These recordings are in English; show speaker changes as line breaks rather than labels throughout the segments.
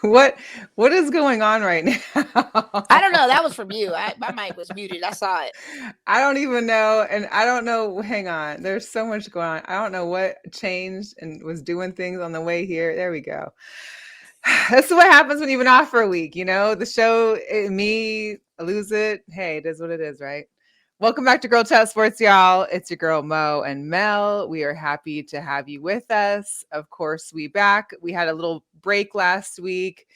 What is going on right now?
I don't know. That was from you. My mic was muted. I saw it.
I don't even know. And I don't know. Hang on. There's so much going on. I don't know what changed and was doing things on the way here. There we go. That's what happens when you've been off for a week. The show, me, lose it. Hey, it is what it is, right? Welcome back to Girlchatsports, y'all. It's your girl, Mo and Mel. We are happy to have you with us. Of course, we back. We had a little break last week.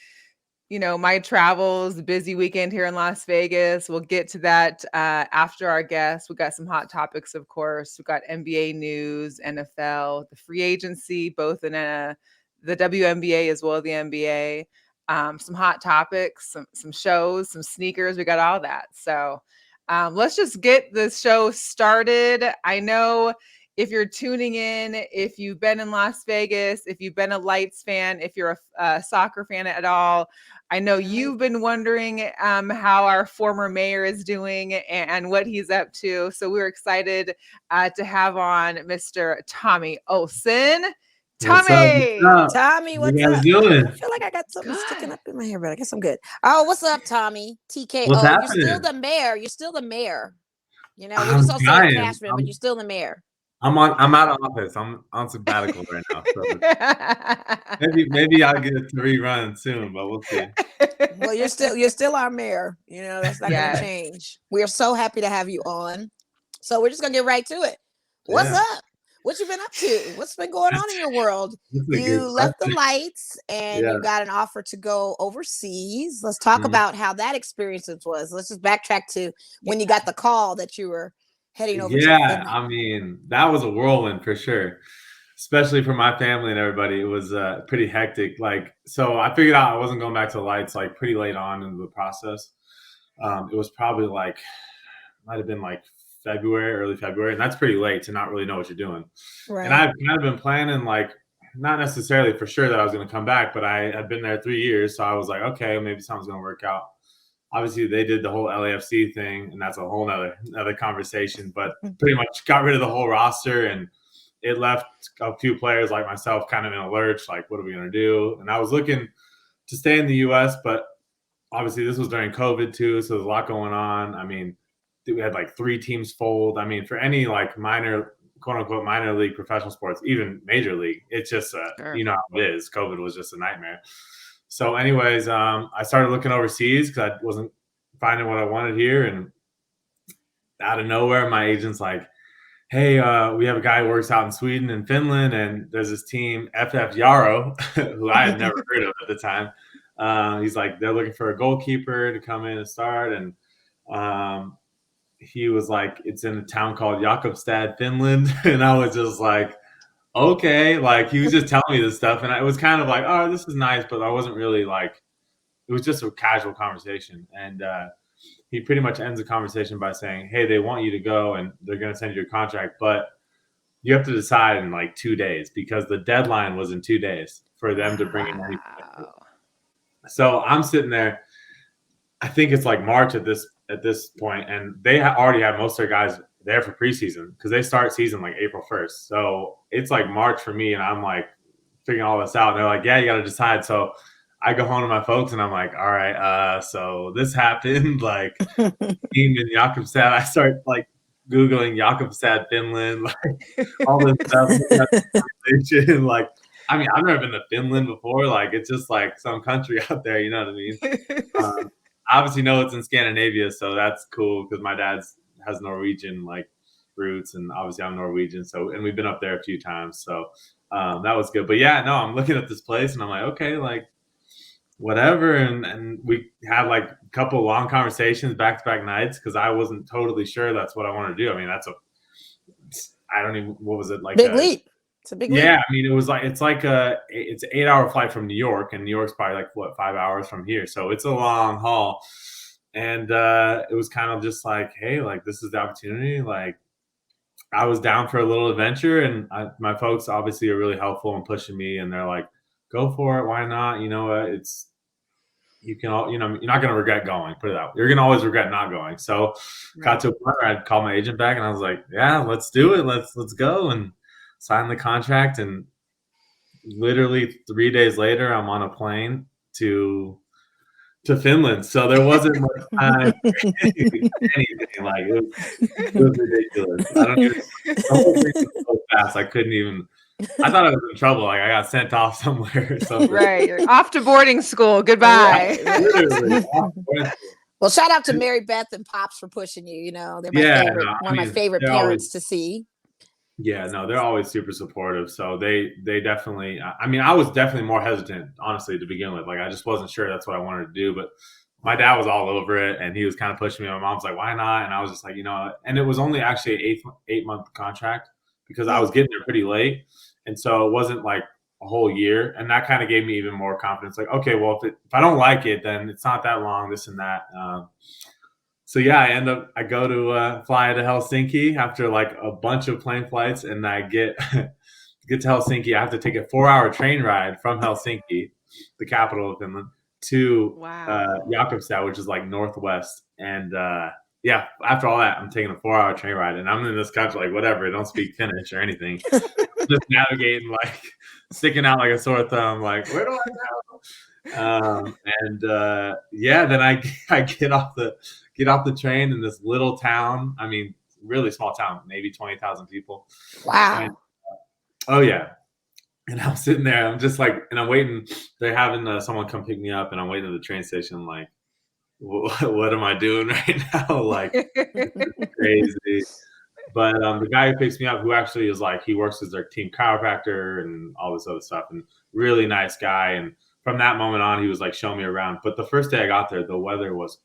My travels, busy weekend here in Las Vegas. We'll get to that after our guests. We got some hot topics, of course. We got NBA news, NFL, the free agency, both in the WNBA as well as the NBA. Some hot topics, some shows, some sneakers. We got all that. So let's just get the show started. I know if you're tuning in, if you've been in Las Vegas, if you've been a Lights fan, if you're a soccer fan at all, I know you've been wondering how our former mayor is doing and what he's up to. So we're excited to have on Mr. Tommy Olsen. Tommy!
Tommy, what's up?
Doing?
I feel like I got something sticking up in my hair, but I guess I'm good. Oh, what's up, Tommy? TKO.
What's
You're
happening?
still the mayor. You're still the mayor. We
I'm
just all say
trying.
Cashman, but you're still the mayor.
I'm out of office. I'm on sabbatical right now. So maybe I'll get to rerun soon, but we'll see.
Well, you're still our mayor. That's not going to change. We are so happy to have you on. So we're just going to get right to it. What's up? What you been up to? What's been going on in your world? You left the Lights and you got an offer to go overseas. Let's talk about how that experience was. Let's just backtrack to when you got the call that you were heading over to Finland.
I mean, that was a whirlwind for sure, especially for my family and everybody. It was pretty hectic. So I figured out I wasn't going back to the Lights pretty late on into the process. It was probably might have been early February, and that's pretty late to not really know what you're doing. Right. And I've kind of been planning, not necessarily for sure that I was going to come back, but I had been there 3 years, so I was like, okay, maybe something's going to work out. Obviously, they did the whole LAFC thing, and that's a whole another conversation, but pretty much got rid of the whole roster, and it left a few players like myself kind of in a lurch, what are we going to do? And I was looking to stay in the U.S., but obviously this was during COVID too, so there's a lot going on. I mean, we had 3 teams fold. I mean, for any minor, quote unquote, minor league professional sports, even major league, it's just you know how it is. COVID was just a nightmare. So anyways, I started looking overseas because I wasn't finding what I wanted here. And out of nowhere, my agent's like, hey, we have a guy who works out in Sweden and Finland, and there's this team, FF Jaro, who I had never heard of at the time. He's like, they're looking for a goalkeeper to come in and start. And he was like, it's in a town called Jakobstad, Finland. And I was just like, okay. He was just telling me this stuff. And I was kind of like, oh, this is nice. But I wasn't really it was just a casual conversation. And he pretty much ends the conversation by saying, hey, they want you to go and they're going to send you a contract. But you have to decide in 2 days because the deadline was in 2 days for them to bring in money. So I'm sitting there. I think it's March at this point, and they already have most of their guys there for preseason because they start season April 1st. So it's March for me, and I'm figuring all this out. And they're like, yeah, you got to decide. So I go home to my folks, and I'm like, all right, so this happened. Team in Jakobstad. I start Googling Jakobstad, Finland, all this stuff. I mean, I've never been to Finland before. It's just some country out there. You know what I mean? Obviously know it's in Scandinavia, so that's cool because my dad has Norwegian roots, and obviously I'm Norwegian. So, and we've been up there a few times, so that was good. But yeah, no, I'm looking at this place and I'm like, okay, whatever. And we had a couple long conversations back-to-back nights because I wasn't totally sure that's what I wanted to do. I mean, what was it
big leap. It's a big leap.
Yeah, I mean, it was it's an 8-hour flight from New York, and New York's probably 5 hours from here, so it's a long haul. And it was kind of just hey, this is the opportunity. I was down for a little adventure, and my folks obviously are really helpful and pushing me, and they're like, go for it, why not? You know what? You're not going to regret going, put it out. You're going to always regret not going. So got to a point where I'd call my agent back, and I was like, yeah, let's do it. Let's go. And sign the contract. And literally 3 days later, I'm on a plane to Finland. So there wasn't much time for anything. Like it was ridiculous. I don't even. The whole thing was so fast. I couldn't even. I thought I was in trouble. Like I got sent off somewhere or something.
Right. You're off to boarding school. Goodbye.
Literally.
Well, shout out to Mary Beth and Pops for pushing you. You know, they're my favorite, one of my favorite parents to see.
Yeah, no, they're always super supportive. So they definitely. I mean, I was definitely more hesitant, honestly, to begin with. Like I just wasn't sure that's what I wanted to do. But my dad was all over it, and he was kind of pushing me. My mom's like, "Why not?" And I was just like, And it was only actually an 8-month contract because I was getting there pretty late, and so it wasn't like a whole year. And that kind of gave me even more confidence. Like, okay, well, if I don't like it, then it's not that long. This and that. So yeah, I go to fly to Helsinki after like a bunch of plane flights, and I get to Helsinki. I have to take a 4-hour train ride from Helsinki, the capital of Finland, to Jakobstad, which is like northwest. And yeah, after all that, I'm taking a 4-hour train ride, and I'm in this country like whatever. I don't speak Finnish or anything. Just navigating, like sticking out like a sore thumb. Like where do I go? Then I get off the train in this little town. I mean, really small town, maybe 20,000 people.
Wow.
And, oh yeah. And I'm sitting there, I'm just like, and I'm waiting. They're having someone come pick me up, and I'm waiting at the train station. Like, what am I doing right now? Like, crazy. But the guy who picks me up, who actually is like, he works as their team chiropractor and all this other stuff, and really nice guy. And from that moment on, he was like showing me around. But the first day I got there, the weather was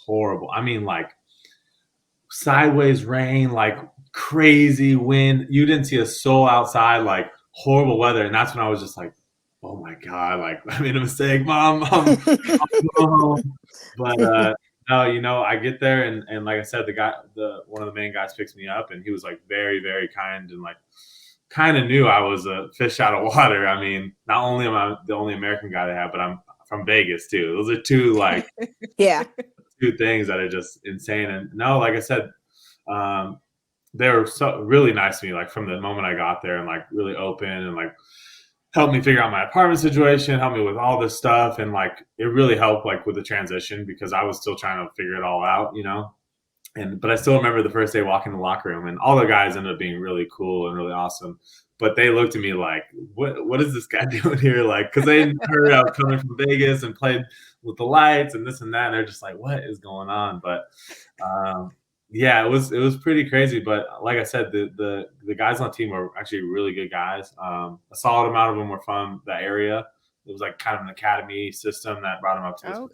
horrible. I mean, like sideways rain, like crazy wind. You didn't see a soul outside, like horrible weather. And that's when I was just like, oh my God, like I made a mistake, Mom. I'm home. But no, I get there and like I said, one of the main guys picks me up, and he was like very, very kind, and like kind of knew I was a fish out of water. I mean, not only am I the only American guy they have, but I'm from Vegas too. Those are two like two things that are just insane. And no, like I said, they were so really nice to me, like from the moment I got there, and like really open and like helped me figure out my apartment situation, helped me with all this stuff. And like, it really helped like with the transition because I was still trying to figure it all out, but I still remember the first day walking in the locker room, and all the guys ended up being really cool and really awesome. But they looked at me like, what is this guy doing here? Like, cause they heard I was coming from Vegas and played with the lights and this and that. And they're just like, what is going on? But, yeah, it was pretty crazy. But like I said, the guys on the team were actually really good guys. A solid amount of them were from that area. It was like kind of an academy system that brought them up to us.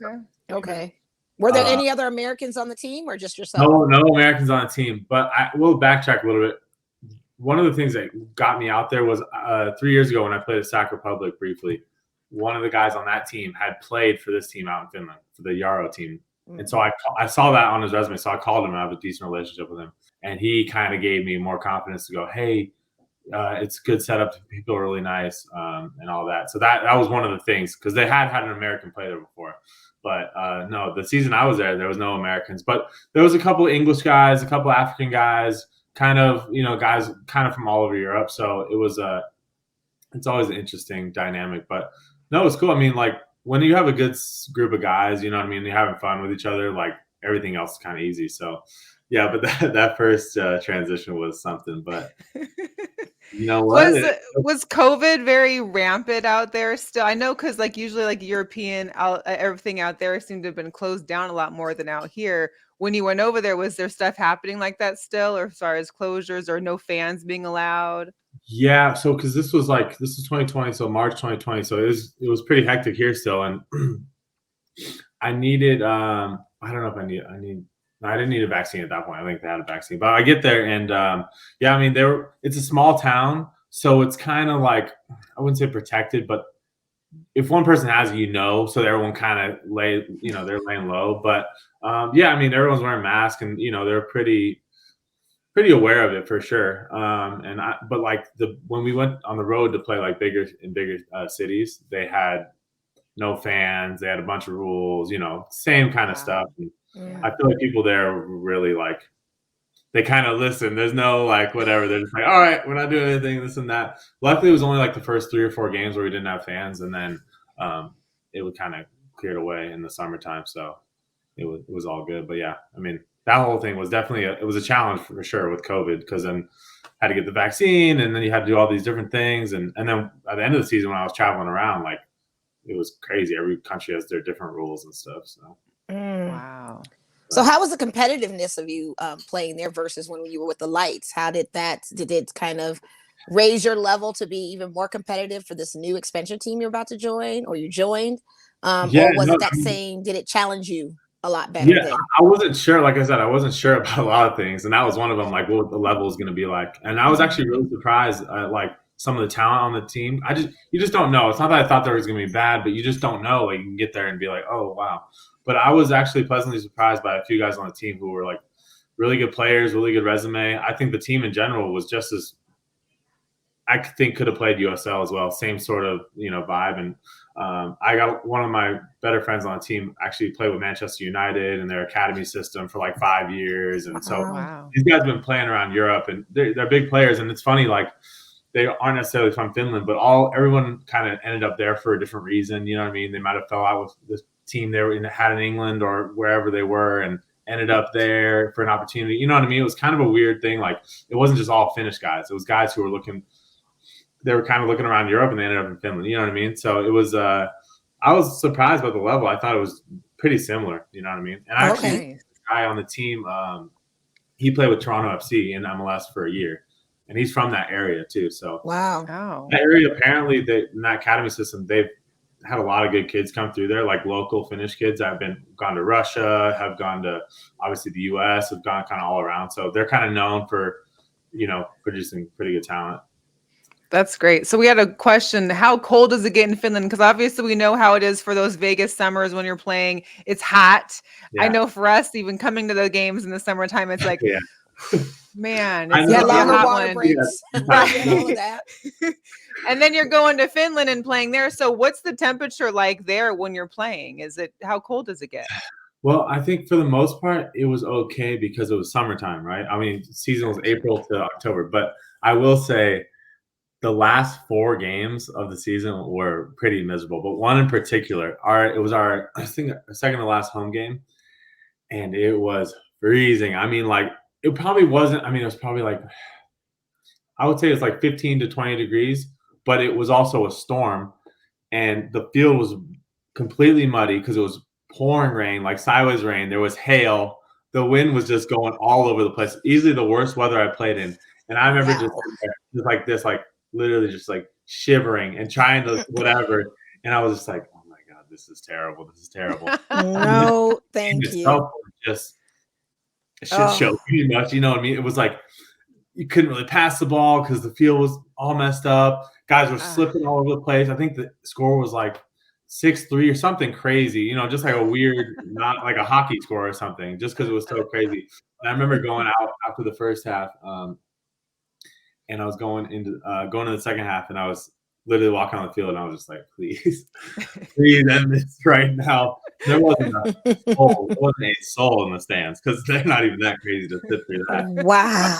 Okay. Were there any other Americans on the team, or just yourself?
No Americans on the team. But I will backtrack a little bit. One of the things that got me out there was 3 years ago when I played at Sac Republic briefly. One of the guys on that team had played for this team out in Finland, for the Jaro team. And so I saw that on his resume. So I called him, and I have a decent relationship with him. And he kind of gave me more confidence to go, hey, it's a good setup. People are really nice and all that. So that was one of the things, because they had an American play there before. But no, the season I was there was no Americans. But there was a couple of English guys, a couple of African guys, kind of, guys kind of from all over Europe. So it was it's always an interesting dynamic. But no, it's cool. I mean, like, when you have a good group of guys, you know what I mean, you're having fun with each other, like everything else is kind of easy. So yeah, but that first transition was something. But you know what?
Was COVID very rampant out there still? I know, because like usually like European everything out there seemed to have been closed down a lot more than out here. When you went over there, was there stuff happening like that still, or as far as closures or no fans being allowed?
Yeah, so because this was 2020, so March 2020, so it was pretty hectic here still, and I needed I don't know if I didn't need a vaccine at that point. I think they had a vaccine, but I get there and yeah, I mean it's a small town, so it's kind of like, I wouldn't say protected, but if one person has it, so everyone kind of they're laying low. But yeah, I mean everyone's wearing masks, and they're pretty aware of it for sure. But like when we went on the road to play like bigger cities, they had no fans. They had a bunch of rules, same kind of stuff. And I feel like people there were really like they kind of listen. There's no like whatever. They're just like, all right, we're not doing anything, this and that. Luckily, it was only like the first 3 or 4 games where we didn't have fans, and then it would kind of cleared away in the summertime. So it was all good. But yeah, I mean, that whole thing was definitely it was a challenge for sure with COVID, because then had to get the vaccine, and then you had to do all these different things, and then at the end of the season when I was traveling around, like it was crazy. Every country has their different rules and stuff. So
Wow.
So how was the competitiveness of you playing there versus when you were with the Lights? How did it kind of raise your level to be even more competitive for this new expansion team you're about to join, or you joined? Or was it that same, did it challenge you a lot better?
Yeah, I wasn't sure. Like I said, I wasn't sure about a lot of things, and that was one of them. Like what the level is going to be like, and I was actually really surprised at like some of the talent on the team. You just don't know. It's not that I thought there was going to be bad, but you just don't know. Like you can get there and be like, oh wow. But I was actually pleasantly surprised by a few guys on the team who were like really good players, really good resume. I think the team in general was just as I think could have played USL as well. Same sort of vibe. And I got one of my better friends on the team actually played with Manchester United and their academy system for like 5 years. And so these guys have been playing around Europe, and they're big players. And it's funny, like they aren't necessarily from Finland, but everyone kind of ended up there for a different reason. You know what I mean? They might have fell out with this team they had in England or wherever they were, and ended up there for an opportunity. You know what I mean? It was kind of a weird thing. Like it wasn't just all Finnish guys. It was guys who were they were kind of looking around Europe, and they ended up in Finland. You know what I mean? So it was, I was surprised by the level. I thought it was pretty similar. You know what I mean? And actually, the guy on the team, he played with Toronto FC in MLS for a year, and he's from that area too. So that area, apparently, in that academy system, they've had a lot of good kids come through there, like local Finnish kids that have gone to Russia, have gone to obviously the US, have gone kind of all around. So they're kind of known for, producing pretty good talent.
That's great. So we had a question. How cold does it get in Finland? Because obviously we know how it is for those Vegas summers when you're playing. It's hot. Yeah. I know for us, even coming to the games in the summertime, it's like, man, it's
longer water breaks.
And then you're going to Finland and playing there. So what's the temperature like there when you're playing? How cold does it get?
Well, I think for the most part, it was okay because it was summertime, right? I mean, season was April to October. But I will say the last 4 games of the season were pretty miserable. But one in particular, it was our second to last home game. And it was freezing. I mean, like, it probably wasn't. I mean, it was probably like, I would say it's like 15 to 20 degrees. But it was also a storm, and the field was completely muddy because it was pouring rain, like sideways rain. There was hail. The wind was just going all over the place. Easily the worst weather I played in. And I remember just like this, like literally just like shivering and trying to whatever. And I was just like, oh my God, this is terrible. This is terrible.
No, thank you.
Just a shit show pretty much. You know what I mean? It was like you couldn't really pass the ball because the field was all messed up. Guys were slipping all over the place. I think the score was like 6-3 or something crazy, just like a weird, not like a hockey score or something, just because it was so crazy. And I remember going out after the first half, and I was going into the second half, and I was literally walking on the field, and I was just like, please end this right now. There wasn't a soul in the stands because they're not even that crazy to sit through that.
Wow.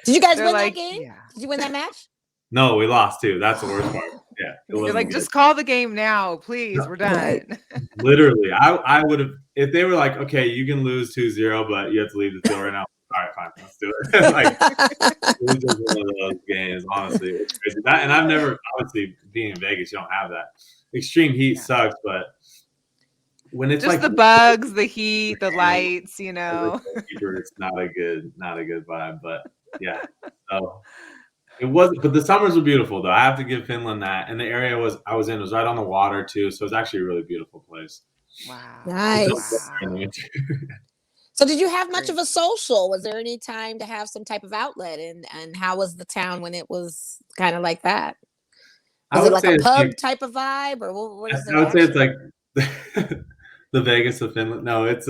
Did you guys win that game? Yeah. Did you win that match?
No, we lost too. That's the worst part. Yeah.
You're like, just call the game now, please. We're done.
Literally. I would have, if they were like, okay, you can lose 2-0, but you have to leave the field right now. All right, fine, let's do it. Like, it was just one of those games, honestly. It was crazy. And I've never, obviously, being in Vegas, you don't have that. Extreme heat sucks, but when it's
just like the bugs, the heat, the lights,
it's not a good vibe. But yeah. So it wasn't, but the summers were beautiful though. I have to give Finland that. And the area I was in was right on the water too. So it was actually a really beautiful place.
Wow.
Nice. So did you have much of a social? Was there any time to have some type of outlet? And how was the town when it was kind of like that? Was it like a pub type of vibe, or what is it?
I would say it's like the Vegas of Finland. No, it's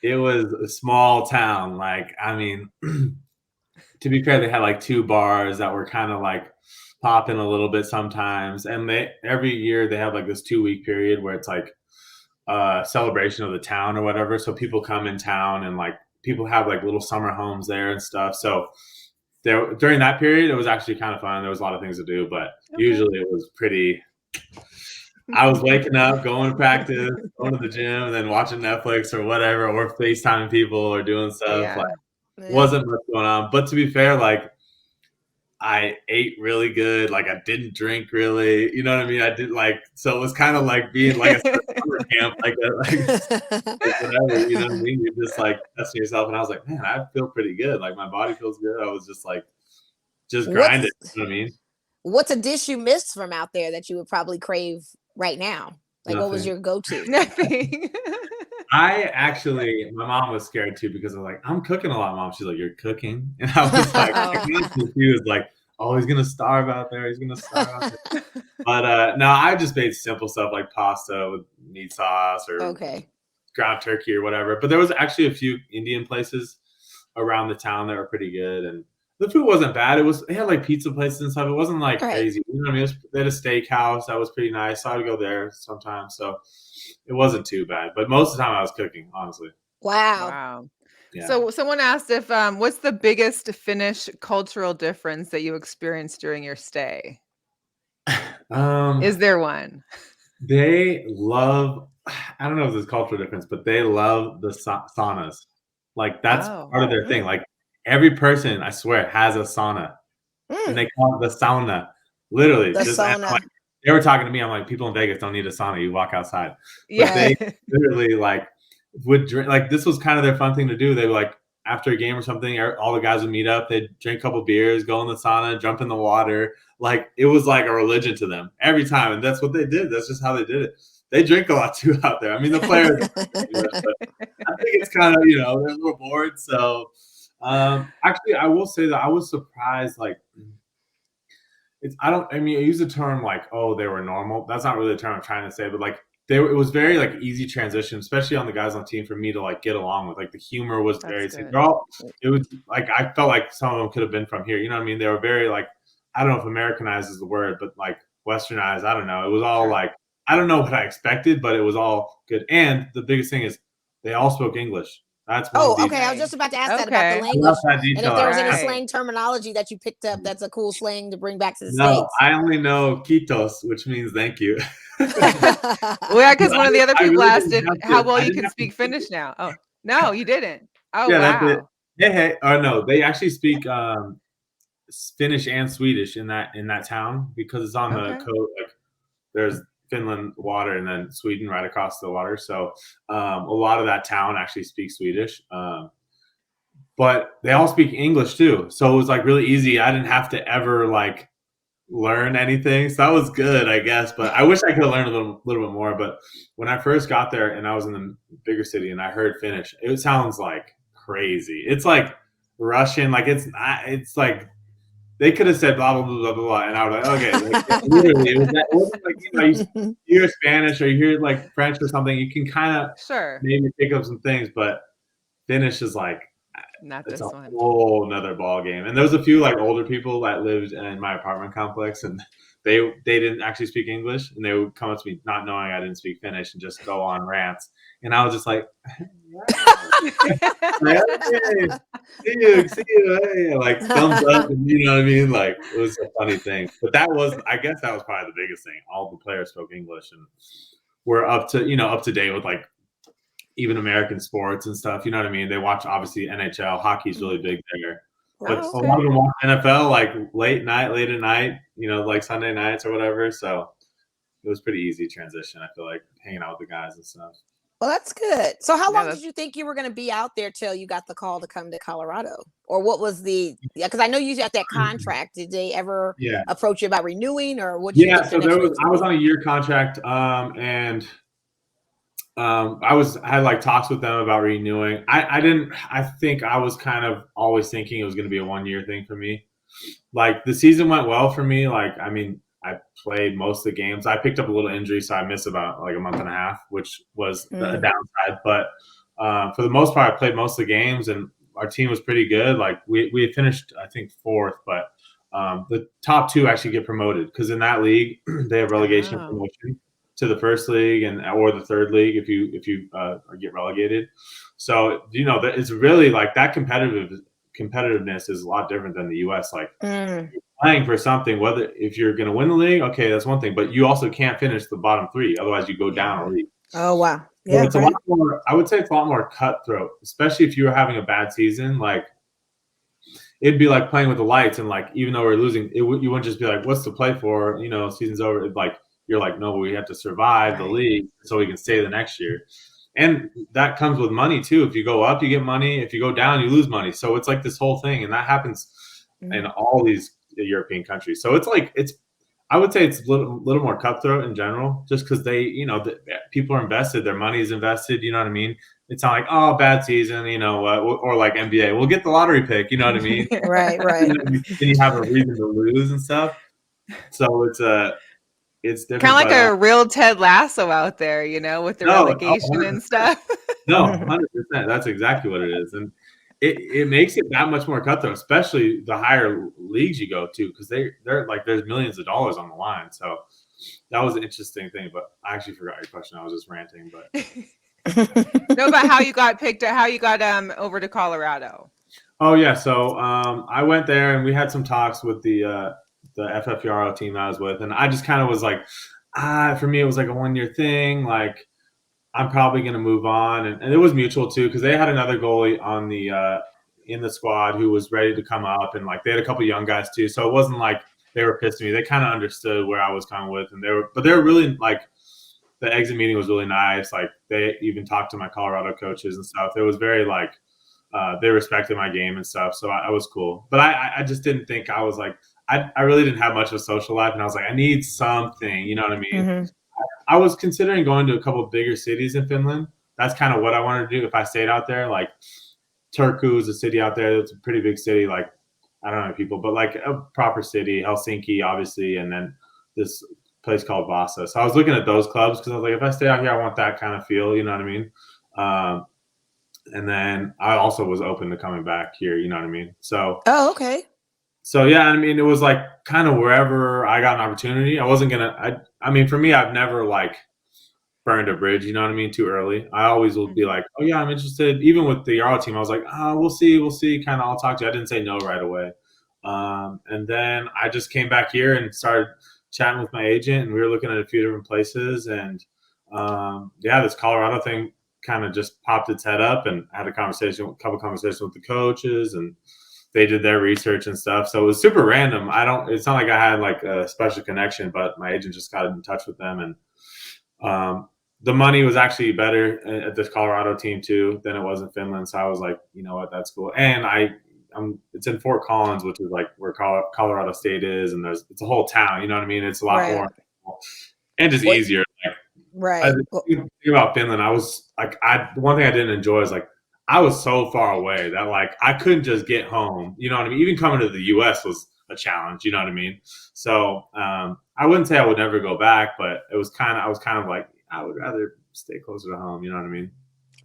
it was a small town. Like, I mean, to be fair, they had like 2 bars that were kind of like popping a little bit sometimes. And every year they have like this 2-week period where it's like celebration of the town or whatever. So people come in town and like people have like little summer homes there and stuff. So there during that period, it was actually kind of fun. There was a lot of things to do, but usually it was pretty. I was waking up, going to practice, going to the gym, and then watching Netflix or whatever, or FaceTiming people or doing stuff. Like, wasn't much going on. But to be fair, like, I ate really good. Like, I didn't drink really. You know what I mean? I did like, so it was kind of like being like a summer camp, like whatever. You know what I mean? You're just like testing yourself. And I was like, man, I feel pretty good. Like, my body feels good. I was just like, just grinding. You know what I mean?
What's a dish you missed from out there that you would probably crave right now? Like, what was your go-to?
Nothing.
My mom was scared too because I was like, I'm cooking a lot, Mom. She's like, you're cooking? And I was like, she was like, oh, he's going to starve out there. He's going to starve out there. But no, I just made simple stuff like pasta with meat sauce or ground turkey or whatever. But there was actually a few Indian places around the town that were pretty good. And the food wasn't bad. They had like pizza places and stuff. It wasn't like crazy. You know what I mean? They had a steakhouse that was pretty nice. So I would go there sometimes. So it wasn't too bad. But most of the time I was cooking, honestly.
Wow. Yeah. So someone asked if what's the biggest Finnish cultural difference that you experienced during your stay? Is there one?
They love, I don't know if there's a cultural difference, but they love the saunas. Like that's part of their thing. Like every person, I swear, has a sauna. And they call it the sauna. Literally.
Sauna.
They were talking to me. I'm like, people in Vegas don't need a sauna. You walk outside. But they literally like would drink. Like this was kind of their fun thing to do. They were like, after a game or something, all the guys would meet up. They'd drink a couple beers, go in the sauna, jump in the water. Like it was like a religion to them every time. And that's what they did. That's just how they did it. They drink a lot too out there. I mean, the players, but I think it's kind of, they're a little bored. So actually, I will say that I was surprised. Like, I use the term like, oh, they were normal. That's not really the term I'm trying to say, but like, it was very like easy transition, especially on the guys on the team for me to like get along with. Like the humor was very, it was like, I felt like some of them could have been from here. You know what I mean? They were very like, I don't know if Americanized is the word, but like Westernized, I don't know. It was all like, I don't know what I expected, but it was all good. And the biggest thing is they all spoke English. That's
I was just about to ask that about the language. And if there was any slang terminology that you picked up, that's a cool slang to bring back to the States.
I only know Kitos, which means thank you.
Well, yeah, because one of the other people asked how well you can speak Finnish now. Oh, no, you didn't. Oh, wow.
Hey. Oh, no, they actually speak Finnish and Swedish in that town because it's on the coast. Like, there's Finland water and then Sweden right across the water. So a lot of that town actually speaks Swedish. But they all speak English too. So it was like really easy. I didn't have to ever like learn anything. So that was good, I guess. But I wish I could have learned a little bit more. But when I first got there and I was in the bigger city and I heard Finnish, it sounds like crazy. It's like Russian. Like it's like they could have said blah, blah, blah, blah, blah. And I was like, okay. Like, literally, it wasn't like, you hear Spanish or you hear like French or something. You can kind of maybe pick up some things. But Finnish is like, it's a whole nother ball game. And there was a few like older people that lived in my apartment complex and they didn't actually speak English and they would come up to me not knowing I didn't speak Finnish and just go on rants. And I was just like, hey, see you, hey, like thumbs up, and you know what I mean? Like it was a funny thing. But I guess that was probably the biggest thing. All the players spoke English and were up to date with like even American sports and stuff. You know what I mean? They watch obviously NHL, hockey's really big there. But a lot of them watch NFL like late at night, like Sunday nights or whatever. So it was pretty easy transition, I feel like, hanging out with the guys and stuff.
Well, that's good. So how long did you think you were going to be out there till you got the call to come to Colorado? Or what was because I know you got that contract. Did they ever approach you about renewing or what?
Yeah, so I was on a year contract and I had like talks with them about renewing. I think I was kind of always thinking it was going to be a 1-year thing for me. Like the season went well for me. Like, I mean, I played most of the games. I picked up a little injury, so I missed about like a month and a half, which was a downside. But for the most part, I played most of the games, and our team was pretty good. Like we had finished, I think, 4th, but the top 2 actually get promoted because in that league they have relegation and promotion. to the first league or the third league if you get relegated. So it's really like that competitiveness is a lot different than the U.S. Like you're playing for something, whether if you're going to win the league, okay, that's one thing, but you also can't finish the bottom three, otherwise you go down a league.
Oh wow, yeah,
so it's a lot more. I would say it's a lot more cutthroat, especially if you were having a bad season. Like it'd be like playing with the lights, and like even though we're losing, you wouldn't just be like, "What's to play for?" Season's over. It'd like you're like, "No, we have to survive the league so we can stay the next year." And that comes with money too. If you go up, you get money. If you go down, you lose money. So it's like this whole thing, and that happens in all these European countries. So I would say it's a little more cutthroat in general, just because people are invested, their money is invested. You know what I mean? It's not like, oh, bad season, or like NBA, we'll get the lottery pick. You know what I mean?
Right.
Then you have a reason to lose and stuff. So it's different.
Kind of like a real Ted Lasso out there, with the relegation and stuff.
No, 100%. That's exactly what it is. And it makes it that much more cutthroat, especially the higher leagues you go to, because they're like there's millions of dollars on the line. So that was an interesting thing. But I actually forgot your question. I was just ranting. But
no, about how you got picked up, how you got over to Colorado.
Oh yeah, so I went there and we had some talks with the FFPRO team I was with, and I just kind of was like, for me it was like a 1-year thing. Like I'm probably going to move on. And it was mutual too, because they had another goalie on in the squad who was ready to come up, and like they had a couple of young guys too. So it wasn't like they were pissed at me. They kind of understood where I was coming with, and they were really like, the exit meeting was really nice. Like they even talked to my Colorado coaches and stuff. It was very like, they respected my game and stuff. So I was cool, but I just didn't think I was like, I really didn't have much of a social life, and I was like, I need something, you know what I mean? Mm-hmm. I was considering going to a couple of bigger cities in Finland. That's kind of what I wanted to do if I stayed out there. Like Turku is a city out there. It's a pretty big city. Like, I don't know people, but like a proper city, Helsinki, obviously. And then this place called Vasa. So I was looking at those clubs because I was like, if I stay out here, I want that kind of feel, you know what I mean? And then I also was open to coming back here, you know what I mean? So.
Oh, okay.
So, yeah, I mean, it was like kind of wherever I got an opportunity. I wasn't going to, I mean, for me, I've never like burned a bridge, you know what I mean, too early. I always will be like, oh, yeah, I'm interested. Even with the Euro team, I was like, we'll see. Kind of, I'll talk to you. I didn't say no right away. And then I just came back here and started chatting with my agent, and we were looking at a few different places. And, this Colorado thing kind of just popped its head up, and I had a couple conversations with the coaches, and they did their research and stuff. So it was super random. It's not like I had like a special connection, but my agent just got in touch with them. And the money was actually better at this Colorado team too than it was in Finland. So I was like, you know what, that's cool. And it's in Fort Collins, which is like where Colorado State is. And it's a whole town, you know what I mean? It's a lot more and just easier. Like,
right.
Thinking about Finland, I was like, one thing I didn't enjoy is like, I was so far away that like I couldn't just get home. You know what I mean? Even coming to the U.S. was a challenge. You know what I mean? So I wouldn't say I would never go back, but I was kind of like I would rather stay closer to home. You know what I mean?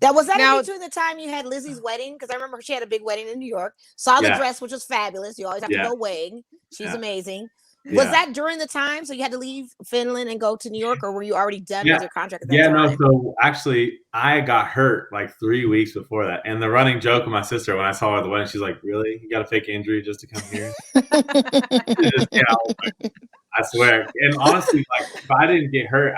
Was that in between the time you had Lizzie's wedding? Because I remember she had a big wedding in New York. Saw the dress, which was fabulous. You always have to go weighing. She's amazing. Was that during the time? So you had to leave Finland and go to New York, or were you already done with your contract at that time?
No. So actually, I got hurt like 3 weeks before that. And the running joke with my sister when I saw her at the wedding, she's like, "Really? You got a fake injury just to come here?" I swear. And honestly, like if I didn't get hurt,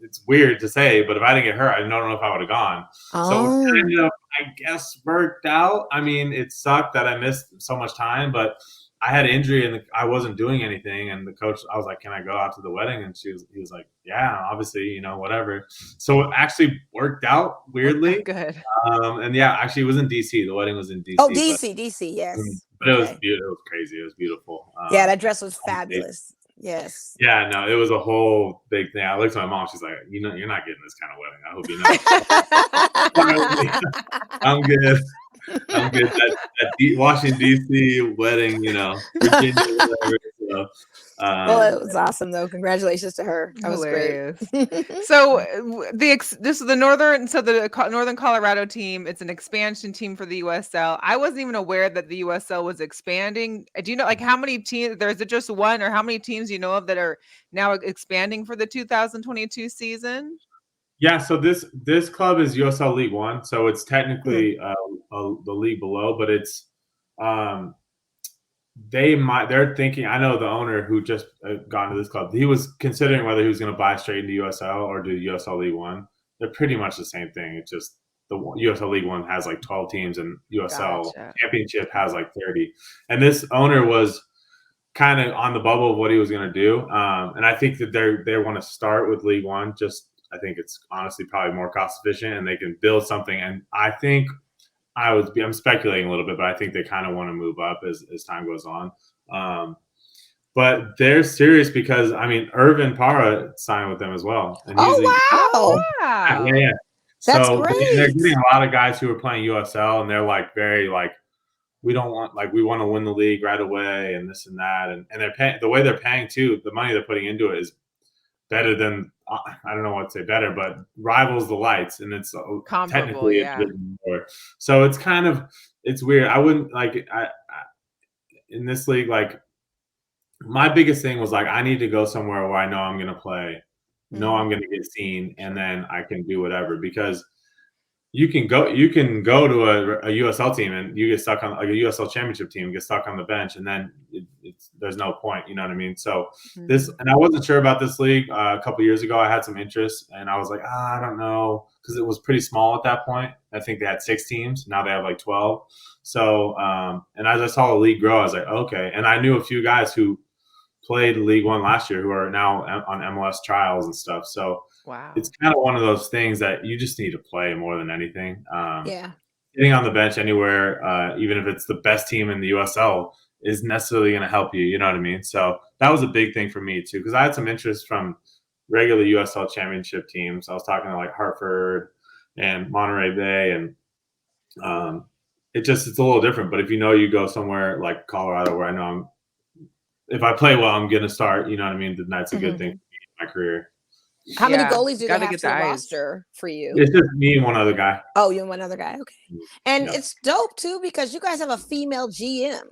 it's weird to say, but if I didn't get hurt, I don't know if I would have gone. So it kind of, I guess, worked out. I mean, it sucked that I missed so much time, but I had an injury and I wasn't doing anything. And the coach, I was like, "Can I go out to the wedding?" And he was like, "Yeah, obviously, whatever." So it actually worked out weirdly.
Good.
And actually it was in DC. The wedding was in DC.
Oh, DC, yes.
But it was beautiful. It was crazy. It was beautiful.
That dress was fabulous. Yes.
Yeah, no, it was a whole big thing. I looked at my mom. She's like, "You're not getting this kind of wedding. I hope you know." I'm good. That Washington D.C. wedding, Virginia, whatever. So,
Well, it was awesome though. Congratulations to her. That was
Hilarious.
great.
So this is the Northern Colorado team. It's an expansion team for the USL. I wasn't even aware that the USL was expanding. Do you know like how many teams? There's it just one, or how many teams you know of that are now expanding for the 2022 season?
yeah, so this club is USL League One, so it's technically the league below, but it's they're thinking. I know the owner who just got into this club. He was considering whether he was going to buy straight into USL or do USL League One. They're pretty much the same thing. It's just the USL League One has like 12 teams, and USL Championship has like 30. And this owner was kind of on the bubble of what he was going to do, and I think that they want to start with League One. I think it's honestly probably more cost efficient, and they can build something. And I think I'm speculating a little bit, but I think they kind of want to move up as time goes on. But they're serious because Irvin Parra signed with them as well. And
wow!
Yeah.
That's
so
great.
They're getting a lot of guys who are playing USL, and they're like very like we want to win the league right away and this and that, and they're paying the way they're paying too. The money they're putting into it is better than I don't know what to say better, but rivals the Lights, and it's technically a bit more. So it's weird. I wouldn't like I in this league. Like my biggest thing was like I need to go somewhere where I know I'm going to play, know I'm going to get seen, and then I can do whatever because. You can go to a USL team and you get stuck on like a USL championship team and get stuck on the bench, and then there's no point. You know what I mean? So and I wasn't sure about this league a couple years ago. I had some interest, and I was like, I don't know, because it was pretty small at that point. I think they had 6 teams. Now they have like 12. So and as I saw the league grow, I was like, okay. And I knew a few guys who played League One last year who are now on MLS trials and stuff. So.
Wow.
It's kind of one of those things that you just need to play more than anything.
Yeah.
Getting on the bench anywhere, even if it's the best team in the USL, is necessarily going to help you. You know what I mean? So that was a big thing for me too, because I had some interest from regular USL championship teams. I was talking to like Hartford and Monterey Bay, and it's a little different. But if you go somewhere like Colorado, where I know if I play well, I'm going to start. You know what I mean? Then that's a good thing for me in my career.
How many goalies do they have to the roster for you?
It's just me and one other guy.
Oh, you and one other guy. Okay. And it's dope too because you guys have a female GM.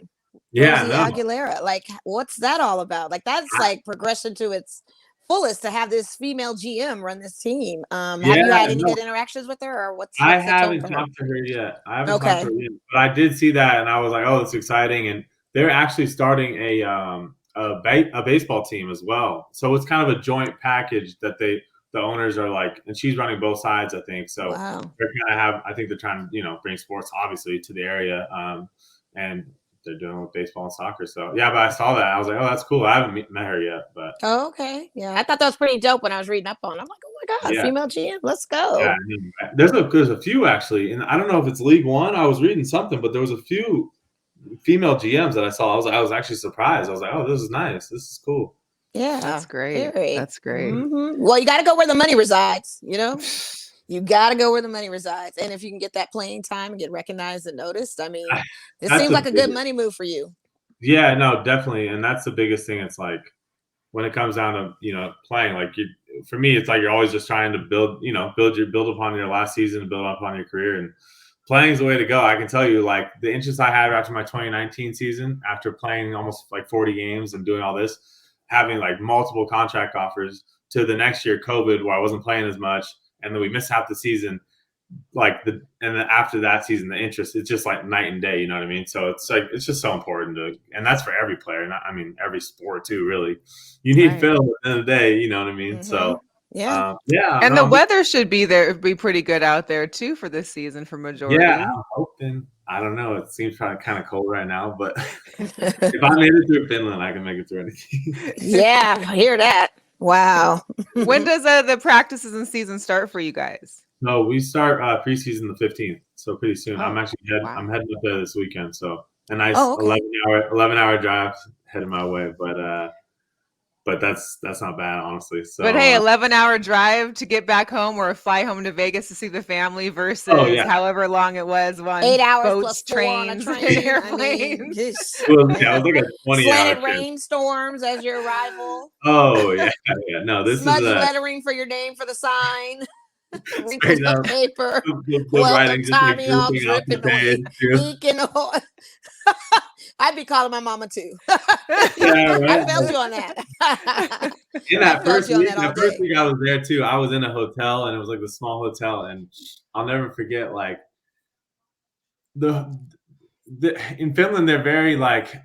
Yeah.
Aguilera. Like, what's that all about? Like, that's like progression to its fullest to have this female GM run this team. Have you had any good interactions with her, or what's
I haven't talked to her yet. I haven't talked to her yet, but I did see that, and I was like, oh, that's exciting. And they're actually starting a baseball team as well. So it's kind of a joint package that the owners are like, and she's running both sides, I think. So they're I think they're trying to, bring sports obviously to the area. And they're doing it with baseball and soccer. So but I saw that. I was like, oh, that's cool. I haven't met her yet, but.
Oh, okay. Yeah. I thought that was pretty dope when I was reading up on it. I'm like, oh my God, female GM, let's go.
Yeah. There's a few actually. And I don't know if it's League One. I was reading something, but there was a few female GMs that I saw. I was actually surprised. I was like, oh, this is nice. This is cool.
Yeah,
that's great. That's great.
Mm-hmm. Well, you got to go where the money resides. You got to go where the money resides, and if you can get that playing time and get recognized and noticed, I mean, this seems like a good money move for you.
Yeah, no, definitely, and that's the biggest thing. It's like when it comes down to playing. Like for me, it's like you're always just trying to build upon your last season, build upon your career, and playing is the way to go. I can tell you, like the interest I had after my 2019 season, after playing almost like 40 games and doing all this, having like multiple contract offers, to the next year, COVID, where I wasn't playing as much, and then we missed half the season. And then after that season, the interest, it's just like night and day. You know what I mean? So it's like it's just so important and that's for every player. Every sport too. Really, you need film at the end of the day. You know what I mean? Mm-hmm. So.
Yeah.
And the weather should be pretty good out there too for this season for majority.
Yeah, I'm hoping. I don't know. It seems kind of cold right now, but if I made it through Finland, I can make it through anything.
Yeah, I hear that. Wow.
When does the practices and season start for you guys?
No, we start preseason the 15th, so pretty soon. I'm actually I'm heading up there this weekend, so a nice 11-hour drive heading my way, but. but that's not bad, honestly. So,
but hey, 11-hour drive to get back home or fly home to Vegas to see the family versus however long it was on
8 hours
boats,
plus 4 on a
trains, and
train.
airplanes.
It was like a 20-hour
Slanted
trip.
rainstorms as your arrival.
Oh yeah. No, this
smudged
is
lettering for your name for the sign. Wrinkles
straight
of
up.
paper.
The
Welcome,
writing just like
Tommy, all
drooping off the
dripping
page,
away. Eking away. I'd be calling my mama too.
Yeah, right.
I felt you on that.
In that first week, I was there too. I was in a hotel, and it was like the small hotel, and I'll never forget. Like in Finland, they're very like,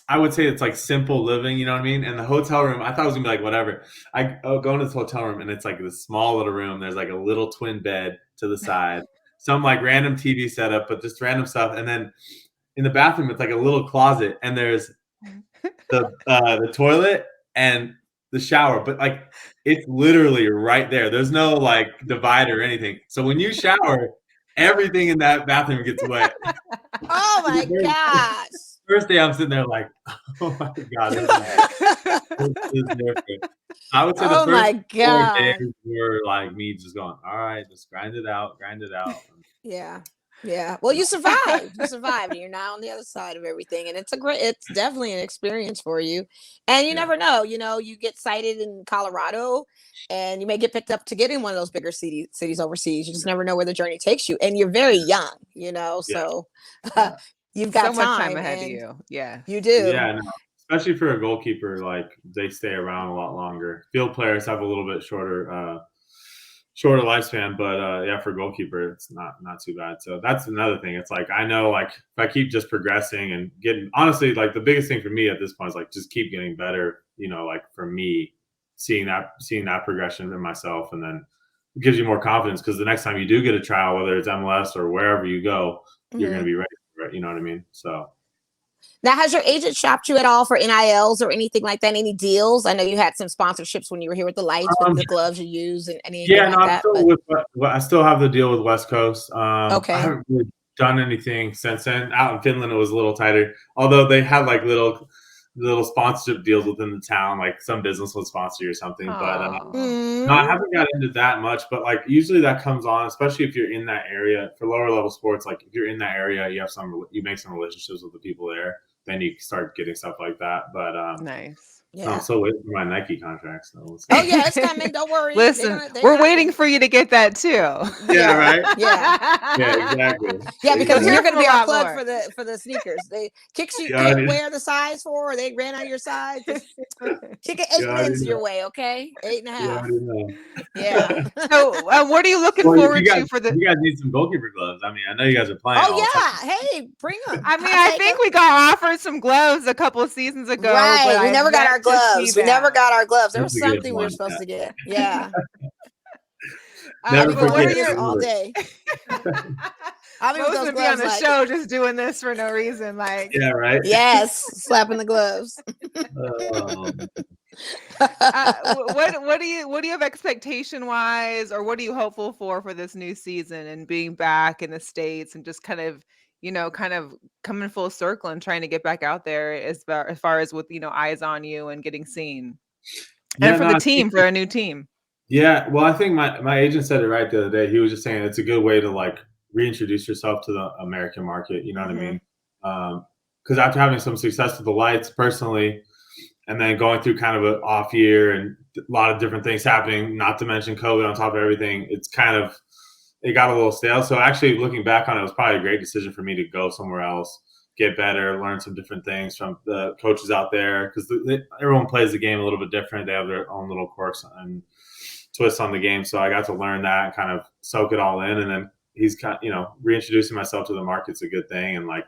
I would say it's like simple living. You know what I mean? And the hotel room, I thought it was gonna be like whatever. I go into this hotel room, and it's like this small little room. There's like a little twin bed to the side, some like random TV setup, but just random stuff, and then in the bathroom, it's like a little closet, and there's the toilet and the shower, but like it's literally right there. There's no like divider or anything. So when you shower, everything in that bathroom gets wet.
Oh my gosh!
First day, I'm sitting there like, oh my god, this is different. I would say the first 4 days were like me just going, all right, just grind it out.
Yeah. Yeah. Well, you survived. And you're now on the other side of everything. And it's definitely an experience for you. And you never know, you get sighted in Colorado and you may get picked up to get in one of those bigger cities overseas. You just never know where the journey takes you. And you're very young, so you've got
so much time ahead of you. Yeah.
You do.
Yeah, no. Especially for a goalkeeper, like they stay around a lot longer. Field players have a little bit shorter lifespan, but for goalkeeper, it's not too bad. So that's another thing. It's like, I know, like if I keep just progressing and getting, honestly, like the biggest thing for me at this point is like just keep getting better. Like for me, seeing that progression in myself, and then it gives you more confidence because the next time you do get a trial, whether it's MLS or wherever you go, you're going to be ready for it. You know what I mean? So.
Now, has your agent shopped you at all for NILs or anything like that? Any deals? I know you had some sponsorships when you were here with the Lights, with the gloves you use and anything like that.
I still have the deal with West Coast.
Okay.
I haven't really done anything since then. Out in Finland, it was a little tighter. Although they had like little sponsorship deals within the town, like some business would sponsor you or something. But no, I haven't got into that much. But like usually that comes on, especially if you're in that area for lower level sports. Like if you're in that area, you make some relationships with the people there. Then you start getting stuff like that. But
nice.
Yeah. I'm so waiting for my Nike contract. So
oh yeah, it's coming. Don't worry.
Listen, we're waiting for you to get that too.
Yeah, right. Yeah, exactly.
Yeah, because you're going to be our plug for the sneakers. They can't wear the size for, or they ran out of your size. Kick an 8 mins your way, okay? 8.5. Yeah.
So, what are you looking forward to for the?
You guys need some goalkeeper gloves. I mean, I know you guys are playing.
Oh yeah, hey, bring them.
I mean, I think we got offered some gloves a couple of seasons ago.
Right,
but
we never got our gloves. We never got our gloves. There was something we were supposed to get. Yeah.
Never
forget all day.
I mean, those would be on the show just doing this for no reason, like.
Yeah, right.
Yes, slapping the gloves.
What do you have expectation wise, or what are you hopeful for this new season and being back in the States and just kind of coming full circle and trying to get back out there as far as with eyes on you and getting seen, and for the team, for a new team.
Yeah, well, I think my agent said it right the other day. He was just saying it's a good way to like reintroduce yourself to the American market. You know what I mean? Because after having some success with the Lights personally, and then going through kind of an off year and a lot of different things happening, not to mention COVID on top of everything, it got a little stale. So actually looking back on it, it was probably a great decision for me to go somewhere else, get better, learn some different things from the coaches out there, because everyone plays the game a little bit different. They have their own little quirks and twists on the game. So I got to learn that and kind of soak it all in. And then he's reintroducing myself to the market's a good thing. And like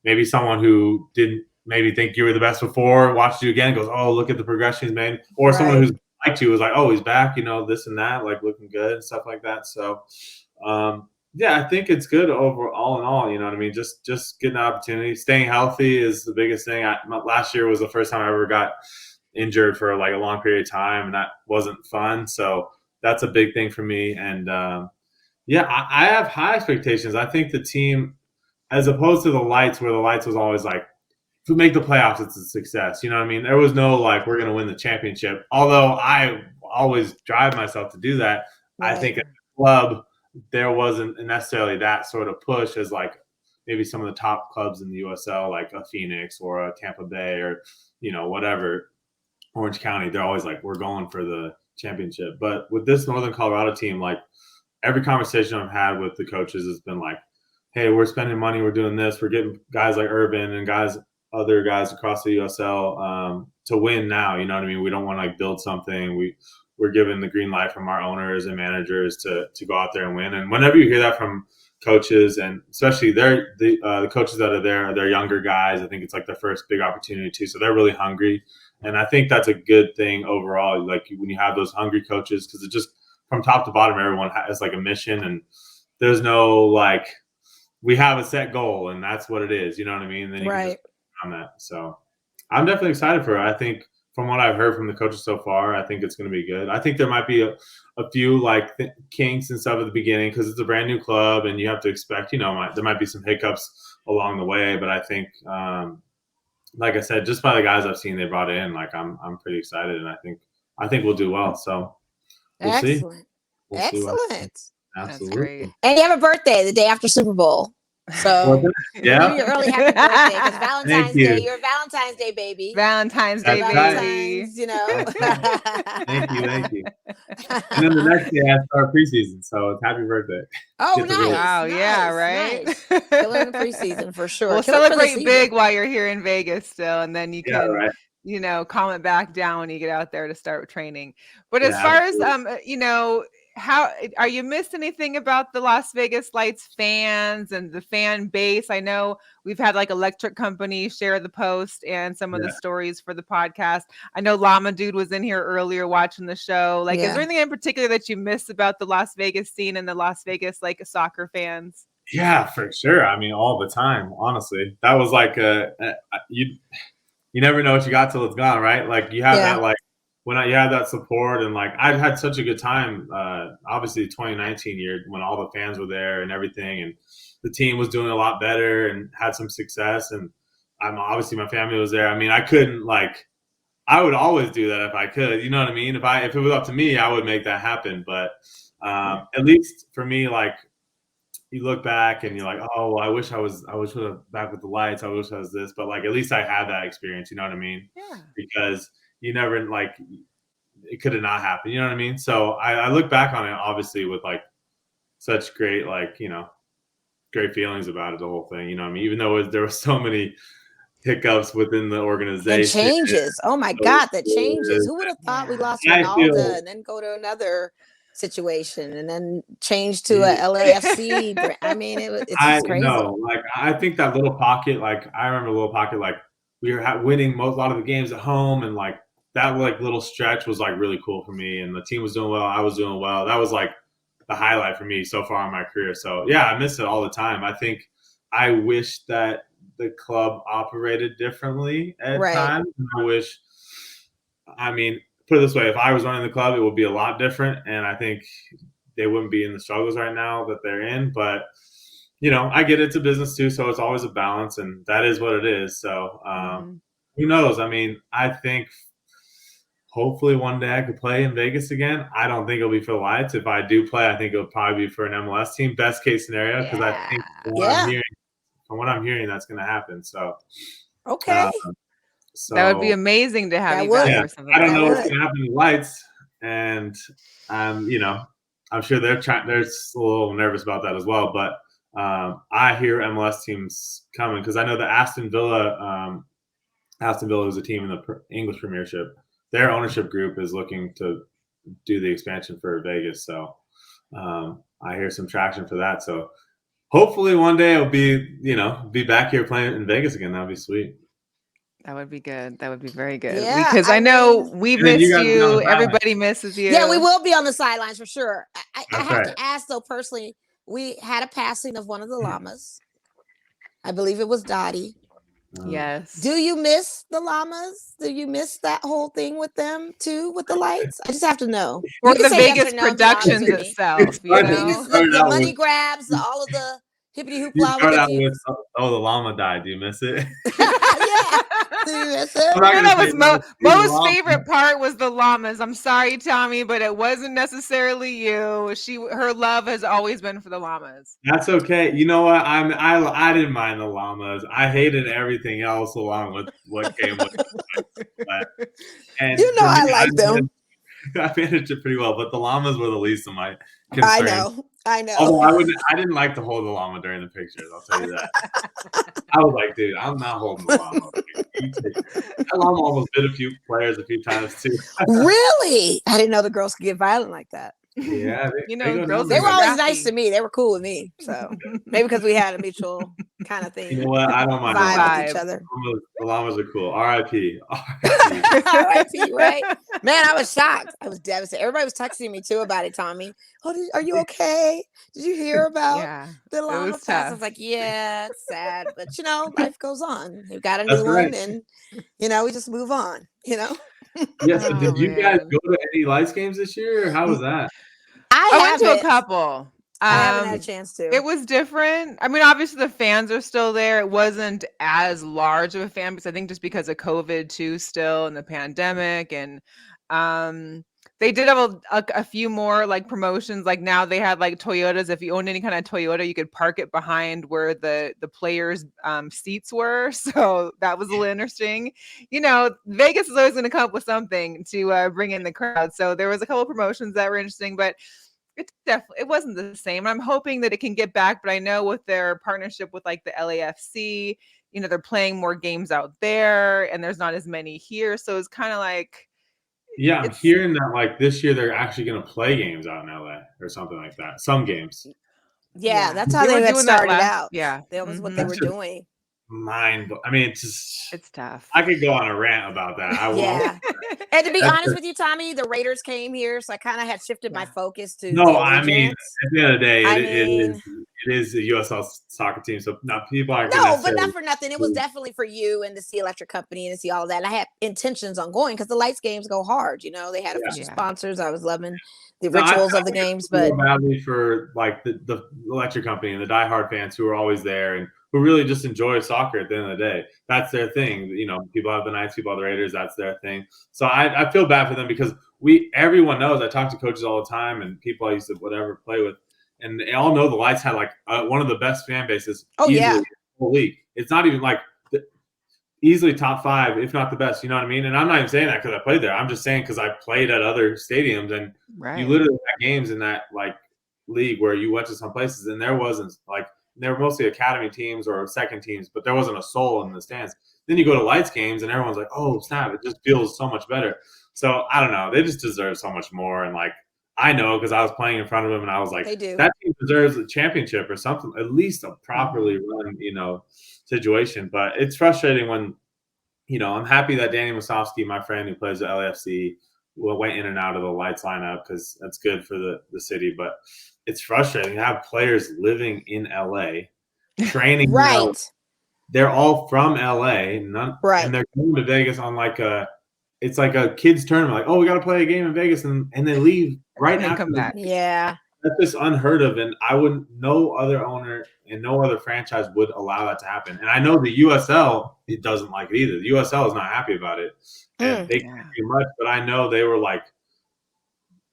maybe someone who didn't maybe think you were the best before watched you again and goes, oh, look at the progression he's made. Or someone who's liked you was like, oh, he's back, this and that, like looking good and stuff like that. So I think it's good all in all. You know what I mean? Just getting an opportunity. Staying healthy is the biggest thing. Last year was the first time I ever got injured for like a long period of time, and that wasn't fun. So that's a big thing for me. And I have high expectations. I think the team, as opposed to the Lights, where the Lights was always like, we make the playoffs, it's a success. You know what I mean? There was no like we're going to win the championship. Although I always drive myself to do that.
Right.
I think at the club there wasn't necessarily that sort of push as like maybe some of the top clubs in the USL, like a Phoenix or a Tampa Bay or whatever, Orange County. They're always like we're going for the championship. But with this Northern Colorado team, like every conversation I've had with the coaches has been like, hey, we're spending money, we're doing this, we're getting guys like Urban and other guys across the USL to win now. You know what I mean? We don't want to like build something. We're given the green light from our owners and managers to go out there and win. And whenever you hear that from coaches, and especially the coaches that are there, they're younger guys. I think it's like their first big opportunity too. So they're really hungry. And I think that's a good thing overall. Like when you have those hungry coaches, because it just from top to bottom, everyone has like a mission, and there's no like we have a set goal and that's what it is. You know what I mean? And then you can just on that. So I'm definitely excited for it. I think from what I've heard from the coaches so far, I think it's going to be good. I think there might be a few like kinks and stuff at the beginning because it's a brand new club and you have to expect, there might be some hiccups along the way. But I think, like I said, just by the guys I've seen they brought in, like I'm pretty excited, and I think we'll do well. So we'll see.
Excellent.
Absolutely.
Great.
And you have a birthday the day after Super Bowl. So
yeah,
you're early happy birthday because Valentine's Day. You're a Valentine's Day baby.
Valentine's Day baby.
Valentine's,
Thank you. And then the next day I start preseason, so it's happy birthday.
Oh, nice!
Wow, yeah, right.
Nice. Killer in the preseason for sure.
We'll celebrate big while you're here in Vegas still, and then you can, calm it back down when you get out there to start training. But as far as how are you missed anything about the Las Vegas Lights fans and the fan base? I know we've had like Electric Company share the post and some of the stories for the podcast. I know Llama Dude was in here earlier watching the show. Like, is there anything in particular that you miss about the Las Vegas scene and the Las Vegas like soccer fans?
Yeah, for sure. I mean, all the time, honestly. That was like you never know what you got till it's gone, right? Like you have that like when you have that support, and like I've had such a good time, obviously 2019 year when all the fans were there and everything, and the team was doing a lot better and had some success, and obviously my family was there. I mean, I would always do that if I could, you know what I mean? If it was up to me, I would make that happen. But at least for me, like you look back and you're like, oh, well, I wish I was back with the Lights. I wish I was this, but like at least I had that experience, you know what I mean?
Yeah.
Because you never like it could have not happened. You know what I mean? So I look back on it obviously with like such great, like, great feelings about it, the whole thing. You know what I mean? Even though there were so many hiccups within the organization.
And changes. Oh my God, the changes. Who would have thought we lost Ronaldo and then go to another situation and then change to a LAFC? I mean, it's crazy.
No, like I think that little pocket, like I remember a little pocket, like we were winning a lot of the games at home, and like that like little stretch was like really cool for me, and the team was doing well, I was doing well. That was like the highlight for me so far in my career. So yeah, I miss it all the time. I think I wish that the club operated differently at times. I mean, put it this way, if I was running the club, it would be a lot different, and I think they wouldn't be in the struggles right now that they're in. But I get it's a business too, so it's always a balance, and that is what it is. So who knows? I mean, I think hopefully one day I could play in Vegas again. I don't think it'll be for the Lights. If I do play, I think it'll probably be for an MLS team, best case scenario, because I think from what I'm hearing, that's going to happen. So
so that would be amazing to have you back or something.
I don't know what's going to happen to the Lights, and I'm sure they're a little nervous about that as well. But I hear MLS teams coming because I know that Aston Villa is a team in the English Premiership. Their ownership group is looking to do the expansion for Vegas. So I hear some traction for that. So hopefully one day I'll be back here playing in Vegas again. That'd be sweet.
That would be good. That would be very good.
Yeah,
because I know we miss you. Everybody misses you.
Yeah, we will be on the sidelines for sure. I have to ask though, personally, we had a passing of one of the llamas. I believe it was Dottie.
Yes.
Do you miss the llamas? Do you miss that whole thing with them too, with the Lights? I just have to know.
Or the Vegas productions itself.
The money grabs, all of the hippity hoop
You
fly with
start
the
out
few.
with, oh, the llama died. Do you miss it?
Yeah. Do you miss it?
I'm not gonna
That
say
was
no, it's the
Mo's
llama.
favorite part was the llamas. I'm sorry, Tommy, but it wasn't necessarily you. Her love has always been for the llamas.
That's okay. You know what? I didn't mind the llamas. I hated everything else along with what came with it. And
You know
for me,
I like them.
I managed it pretty well, but the llamas were the least of my
I
concerns.
know. I know.
Although I didn't like to hold the llama during the pictures. I'll tell you that. I was like, dude, I'm not holding the llama. You take it. That llama almost bit a few players a few times too.
Really? I didn't know the girls could get violent like that.
Yeah,
You
they
know,
go
girls
down
They were
there.
always
scrappy.
nice to me. They were cool with me. So maybe because we had a mutual kind of thing.
You know what? I don't mind the
Vibe
llamas.
with each other.
The llamas are cool. R.I.P.
R.I.P. Right? Man, I was shocked. I was devastated. Everybody was texting me too about it, Tommy. Oh, are you okay? Did you hear about
Yeah,
the llama
was
pass? I
tough.
was like, yeah, it's sad, but life goes on. We've got a
That's
new
right.
one, and we just move on.
Yeah. So, did you guys go to any Lights games this year, or how was that?
I went to a couple.
I haven't had a chance to.
It was different. I mean, obviously the fans are still there. It wasn't as large of a fan base, I think, just because of COVID too, still, and the pandemic. And they did have a few more like promotions. Like now they had like Toyotas. If you owned any kind of Toyota, you could park it behind where the players' seats were. So that was a little interesting. Vegas is always going to come up with something to bring in the crowd. So there was a couple of promotions that were interesting, but it wasn't the same. I'm hoping that it can get back, but I know with their partnership with like the LAFC, they're playing more games out there and there's not as many here. So it's kind of like,
yeah, I'm hearing that like this year they're actually going to play games out in LA or something like that. Some games.
Yeah, that's how they had started out.
Yeah,
that was what they were doing.
I mean, it's
tough.
I could go on a rant about that. I
yeah. And to be honest with you, Tommy, the Raiders came here, so I kind of had shifted my focus to.
No, I mean, at the end of the day, it is a USL soccer team, so not people aren't.
No, but not for nothing. It was definitely for you and to see Electric Company and to see all of that. And I had intentions on going because the Lights games go hard. They had official sponsors. I was loving the rituals of the games, but
badly for like the Electric Company and the diehard fans who are always there and who really just enjoy soccer at the end of the day. That's their thing. People have the Knights, people have the Raiders. That's their thing. So I feel bad for them because everyone knows. I talk to coaches all the time and people I used to play with, and they all know the Lights had like one of the best fan bases. Easily in the whole league. It's not even like easily top 5, if not the best. You know what I mean? And I'm not even saying that because I played there. I'm just saying because I played at other stadiums, and you literally had games in that like league where you went to some places and there wasn't like. They were mostly academy teams or second teams, but there wasn't a soul in the stands. Then you go to Lights games and everyone's like, oh, snap, it just feels so much better. So I don't know. They just deserve so much more. And like, I know because I was playing in front of them and I was like, that team deserves a championship or something, at least a properly run, situation. But it's frustrating when, I'm happy that Danny Musovsky, my friend who plays at LAFC, went in and out of the Lights lineup because that's good for the city. But it's frustrating to have players living in LA, training.
Right.
They're all from LA, and they're going to Vegas on it's like a kids tournament. Like, oh, we got to play a game in Vegas, and they leave right after.
Come back.
Yeah.
That's just unheard of, and no other owner and no other franchise would allow that to happen. And I know the USL, it doesn't like it either. The USL is not happy about it, and they can't do much. But I know they were like,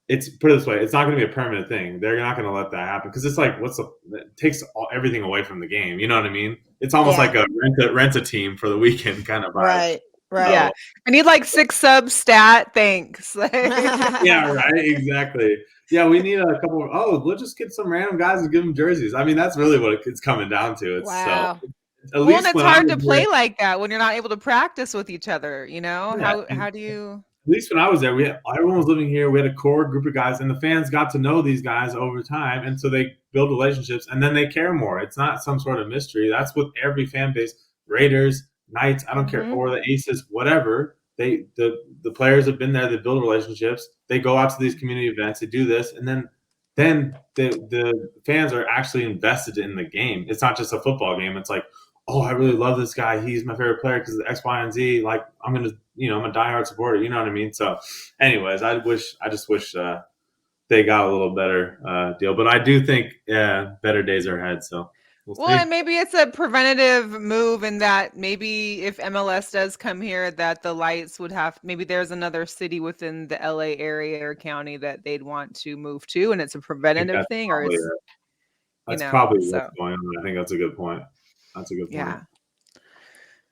put it this way, it's not going to be a permanent thing. They're not going to let that happen because it's like, it takes everything away from the game. You know what I mean? It's almost like a rent a team for the weekend kind of vibe.
Right.
Yeah. I need like 6 subs stat. Thanks.
Yeah, right. Exactly. Yeah, we need a couple we'll just get some random guys and give them jerseys. I mean, that's really what it's coming down to. It's at least
it's hard to play like that when you're not able to practice with each other,
Yeah.
How do you?
At least when I was there, everyone was living here. We had a core group of guys, and the fans got to know these guys over time, and so they build relationships, and then they care more. It's not some sort of mystery. That's with every fan base. Raiders, Knights, I don't care, or the Aces, whatever. The players have been there. They build relationships. They go out to these community events. They do this, and then the fans are actually invested in the game. It's not just a football game. It's like, oh, I really love this guy. He's my favorite player because of X, Y, and Z. Like, I'm a diehard supporter. You know what I mean? So, anyways, I just wish they got a little better deal. But I do think better days are ahead. So.
Well, and maybe it's a preventative move in that maybe if MLS does come here, that the Lights would have, maybe there's another city within the LA area or county that they'd want to move to, and it's a preventative thing, or it's,
that's probably what's going on. I think that's a good point. That's a good point.
Yeah.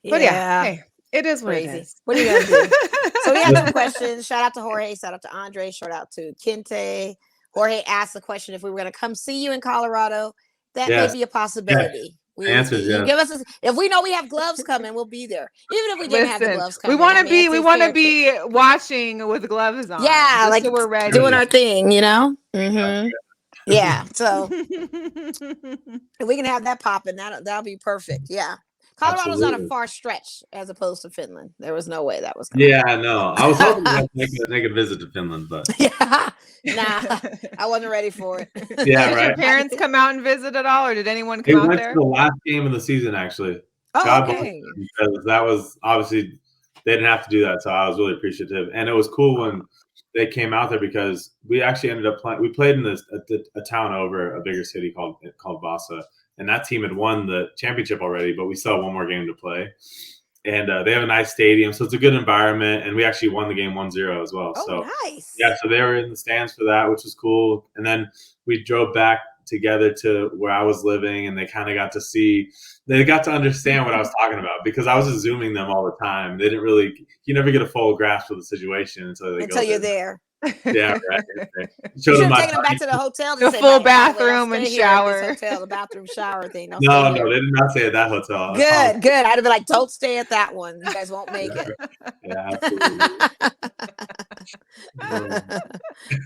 But yeah, hey, it is what
crazy.
it is.
What are you gonna do? So we have some questions. Shout out to Jorge. Shout out to Andre. Shout out to Kente. Jorge asked the question if we were going to come see you in Colorado. That may be a possibility.
Yes.
Give us if we know we have gloves coming, we'll be there. Even if we didn't have the gloves coming,
we want to be watching with gloves on.
Yeah, like
so we're ready,
doing our thing, you know. Mm-hmm. Yeah, so if we can have that popping, that'll be perfect. Yeah. Colorado's not a far stretch as opposed to Finland. There was no way that was going to happen.
No. I was hoping to make a visit to Finland, but
I wasn't ready for it.
Yeah,
did
right.
your parents come out and visit at all, or did anyone come out there?
To the last game of the season, actually.
Oh, okay.
Because that was obviously they didn't have to do that, so I was really appreciative. And it was cool when they came out there because we actually ended up playing. We played in a town over a bigger city called Vasa. And that team had won the championship already, but we still have one more game to play. And they have a nice stadium, so it's a good environment. And we actually won the game 1-0 as well.
Oh,
so
nice.
Yeah, so they were in the stands for that, which was cool. And then we drove back together to where I was living, and they kind of got to understand what I was talking about because I was just Zooming them all the time. They didn't really, you never get a full grasp of the situation until
you're there.
Yeah, right.
You should have taken them back to the hotel.
The full bathroom and shower.
The bathroom shower thing.
No, they did not stay at that hotel.
Good. I'd have been like, don't stay at that one. You guys won't make it.
Yeah,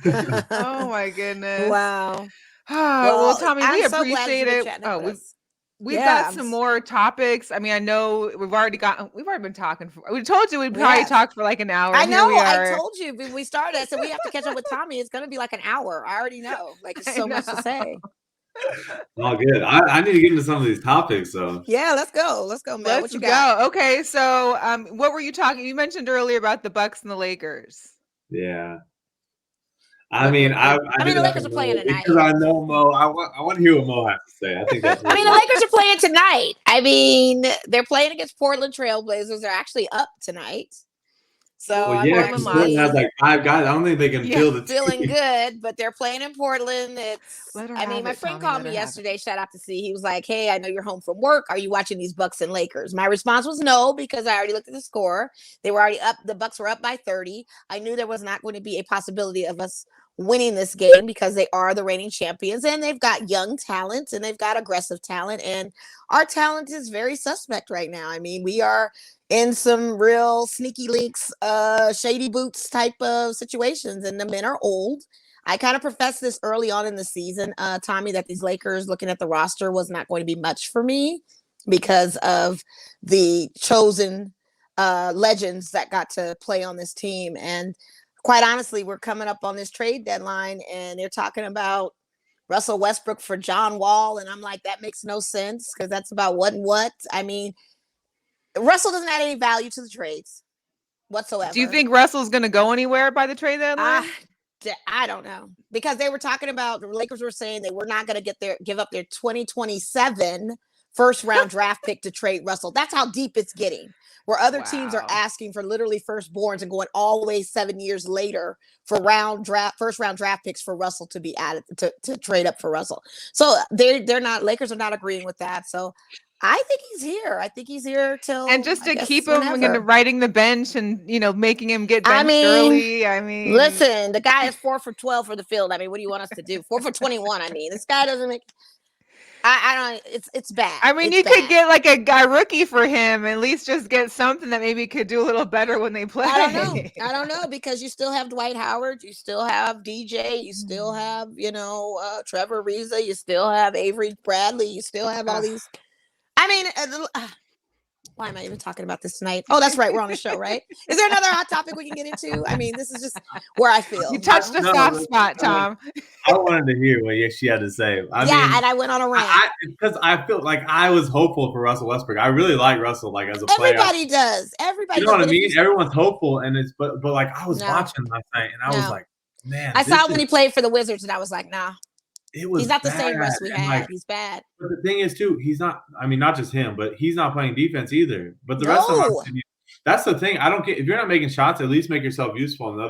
absolutely.
Oh my goodness!
Wow.
Well, Tommy, we appreciate
it.
We've got some more topics. I mean, I know we've already been talking. We told you we'd probably talk for like an hour.
I know. I told you when we started. I said we have to catch up with Tommy. It's going to be like an hour. I already know. Like it's so much to say.
All good. I need to get into some of these topics, though.
Yeah, let's go. Let's go, man. What you got?
Okay, so what were you talking? You mentioned earlier about the Bucks and the Lakers.
Yeah. I mean,
the Lakers are playing tonight.
Because I know Mo. I want to hear what Mo has to say. I think that's.
The Lakers are playing tonight. I mean, they're playing against Portland Trailblazers. They're actually up tonight. So
Portland has like 5 guys. I don't think they can feel the
feeling good, but they're playing in Portland. My friend called me yesterday. Shout out to C. He was like, "Hey, I know you're home from work. Are you watching these Bucks and Lakers?" My response was no, because I already looked at the score. They were already up. The Bucks were up by 30. I knew there was not going to be a possibility of us winning this game because they are the reigning champions and they've got young talent and they've got aggressive talent, and our talent is very suspect right now. I mean, we are in some real sneaky links, shady boots type of situations, and the men are old. I kind of professed this early on in the season, Tommy, that these Lakers, looking at the roster, was not going to be much for me because of the chosen legends that got to play on this team. And quite honestly, we're coming up on this trade deadline and they're talking about Russell Westbrook for John Wall. And I'm like, that makes no sense because that's about what and what. I mean, Russell doesn't add any value to the trades whatsoever.
Do you think Russell's going to go anywhere by the trade deadline?
I don't know, because they were talking about, the Lakers were saying they were not going to give up their 2027 first round draft pick to trade Russell. That's how deep it's getting, where other teams are asking for literally firstborns and going all the way 7 years later for first round draft picks for Russell to be added to trade up for Russell. So Lakers are not agreeing with that. So I think he's here. I think he's here till,
and just to keep him riding the bench and making him get benched early. I mean,
listen, the guy is 4 for 12 for the field. I mean, what do you want us to do? 4 for 21. I mean, this guy doesn't make. I don't. It's bad.
I mean, you could get like a guy rookie for him. At least just get something that maybe could do a little better when they play.
I don't know because you still have Dwight Howard, you still have DJ, you still have Trevor Ariza, you still have Avery Bradley, you still have all these. I mean, why am I even talking about this tonight? Oh, that's right. We're on the show, right? Is there another hot topic we can get into? I mean, this is just where I feel.
You touched a soft spot, Tom.
I wanted to hear what she had to say. I mean,
and I went on a rant.
Because I feel like I was hopeful for Russell Westbrook. I really like Russell, like as a player.
Everybody does. Everybody.
You know what I mean? Everyone's hopeful, and it's but like I was watching last night, and I was like, man.
I saw him when he played for the Wizards, and I was like, nah.
it was
He's not the
bad.
same Russ we
And,
had. He's bad.
But the thing is, too, he's not – I mean, not just him, but he's not playing defense either. But the rest of them – that's the thing. I don't get – if you're not making shots, at least make yourself useful on the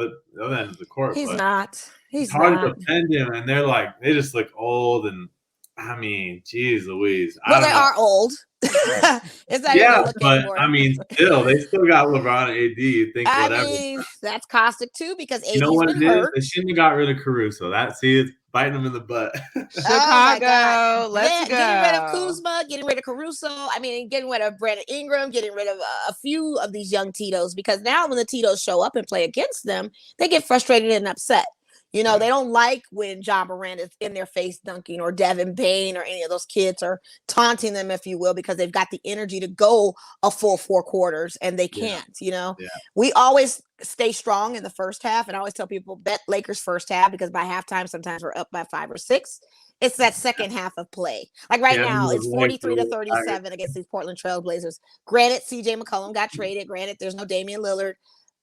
other end of the court.
He's not. He's
it's hard
not.
to defend him, and they're like – they just look old and – I mean, geez Louise.
Well, they are old. It's not even looking
but
anymore.
I mean, they still got LeBron and AD. You think whatever.
I mean, that's caustic too because AD's
you know what
been
it
hurt.
is? They shouldn't have got rid of Caruso. It's biting them in the butt.
Chicago, let's go.
Getting rid of Kuzma, getting rid of Caruso. I mean, getting rid of Brandon Ingram, getting rid of a few of these young Tito's because now when the Tito's show up and play against them, they get frustrated and upset. You know, they don't like when John Morant is in their face dunking or Devin Bain or any of those kids are taunting them, if you will, because they've got the energy to go a full 4 quarters and they can't, you know. Yeah. We always stay strong in the first half. And I always tell people, bet Lakers first half because by halftime, sometimes we're up by 5 or 6. It's that second half of play. Like right now, it's 43-37 against these Portland Trail Blazers. Granted, CJ McCollum got traded. Granted, there's no Damian Lillard.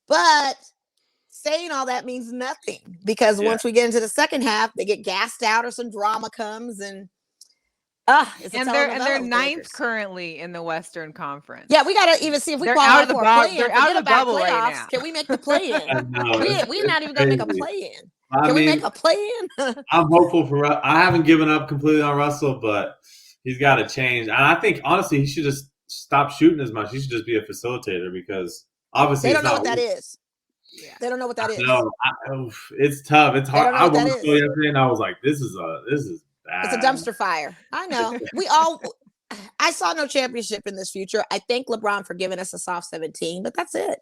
But saying all that means nothing because once we get into the second half, they get gassed out or some drama comes and
they're ninth currently in the Western Conference.
Yeah, we got to even see if we qualify for a play-in. They're out of the bubble right now. Can we make the play-in? We're not even going to make a play-in. Can we make a play-in?
I'm hopeful for. I haven't given up completely on Russell, but he's got to change. And I think honestly, he should just stop shooting as much. He should just be a facilitator because obviously
they don't know what that is. Yeah. They don't know what that is.
No, it's tough. It's hard. I watched it yesterday and I was like, "This is bad."
It's a dumpster fire. I know. I saw no championship in this future. I thank LeBron for giving us a soft 17, but that's it.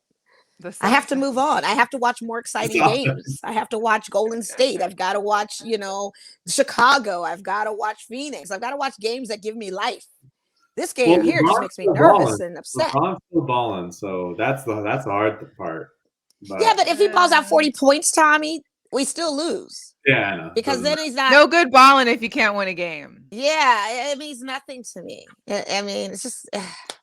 I have to move on. I have to watch more exciting games. I have to watch Golden State. I've got to watch, Chicago. I've got to watch Phoenix. I've got to watch games that give me life. This game here just makes me nervous and upset.
LeBron's still balling, so that's the hard part.
But if he balls out 40 points, Tommy, we still lose.
Yeah, I know.
Because then he's not
no good balling if you can't win a game.
Yeah, it means nothing to me. I mean, it's just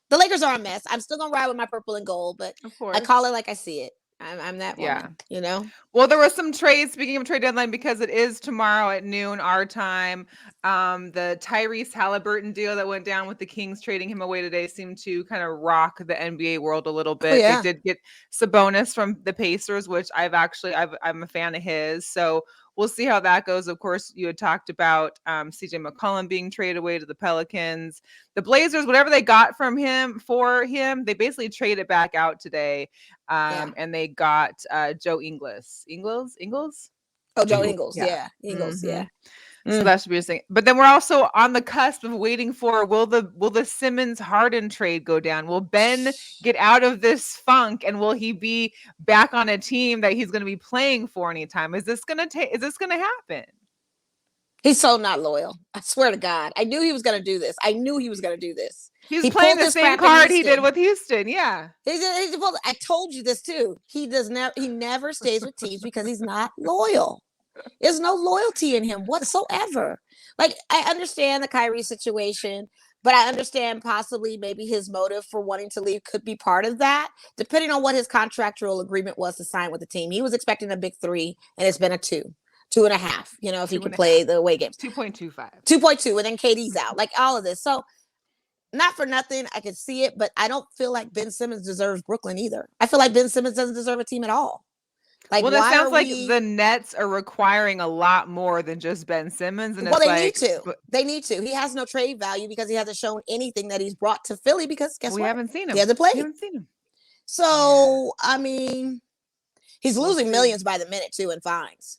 the Lakers are a mess. I'm still gonna ride with my purple and gold, but of course I call it like I see it. I'm that woman,
Well, there was some trades, speaking of trade deadline, because it is tomorrow at noon our time. The Tyrese Halliburton deal that went down with the Kings trading him away today seemed to kind of rock the NBA world a little bit. They did get Sabonis from the Pacers, which I'm a fan of his. So we'll see how that goes. Of course, you had talked about CJ McCollum being traded away to the Pelicans. The Blazers, whatever they got from him, they basically traded back out today. And they got Joe Ingles.
Oh, Joe Ingles. Yeah. Ingles.
Mm-hmm.
Yeah.
So that should be interesting. But then we're also on the cusp of waiting for will the Simmons Harden trade go down? Will Ben get out of this funk and will he be back on a team that he's going to be playing for anytime? Is this going to happen?
He's so not loyal. I swear to God. I knew he was going to do this.
He's playing the same card he did with Houston. Yeah.
I told you this too. He never stays with teams because he's not loyal. There's no loyalty in him whatsoever. Like, I understand the Kyrie situation, but I understand possibly maybe his motive for wanting to leave could be part of that, depending on what his contractual agreement was to sign with the team. He was expecting a big 3, and it's been a 2.5, if he can play the away games.
2.25.
2.2, and then KD's out. Like, all of this. So, not for nothing, I can see it, but I don't feel like Ben Simmons deserves Brooklyn either. I feel like Ben Simmons doesn't deserve a team at all. Like,
well, it sounds like the Nets are requiring a lot more than just Ben Simmons. And
they need to. He has no trade value because he hasn't shown anything that he's brought to Philly because guess what?
We haven't seen him.
He hasn't played.
We haven't seen him.
So, I mean, he's losing millions by the minute too in fines.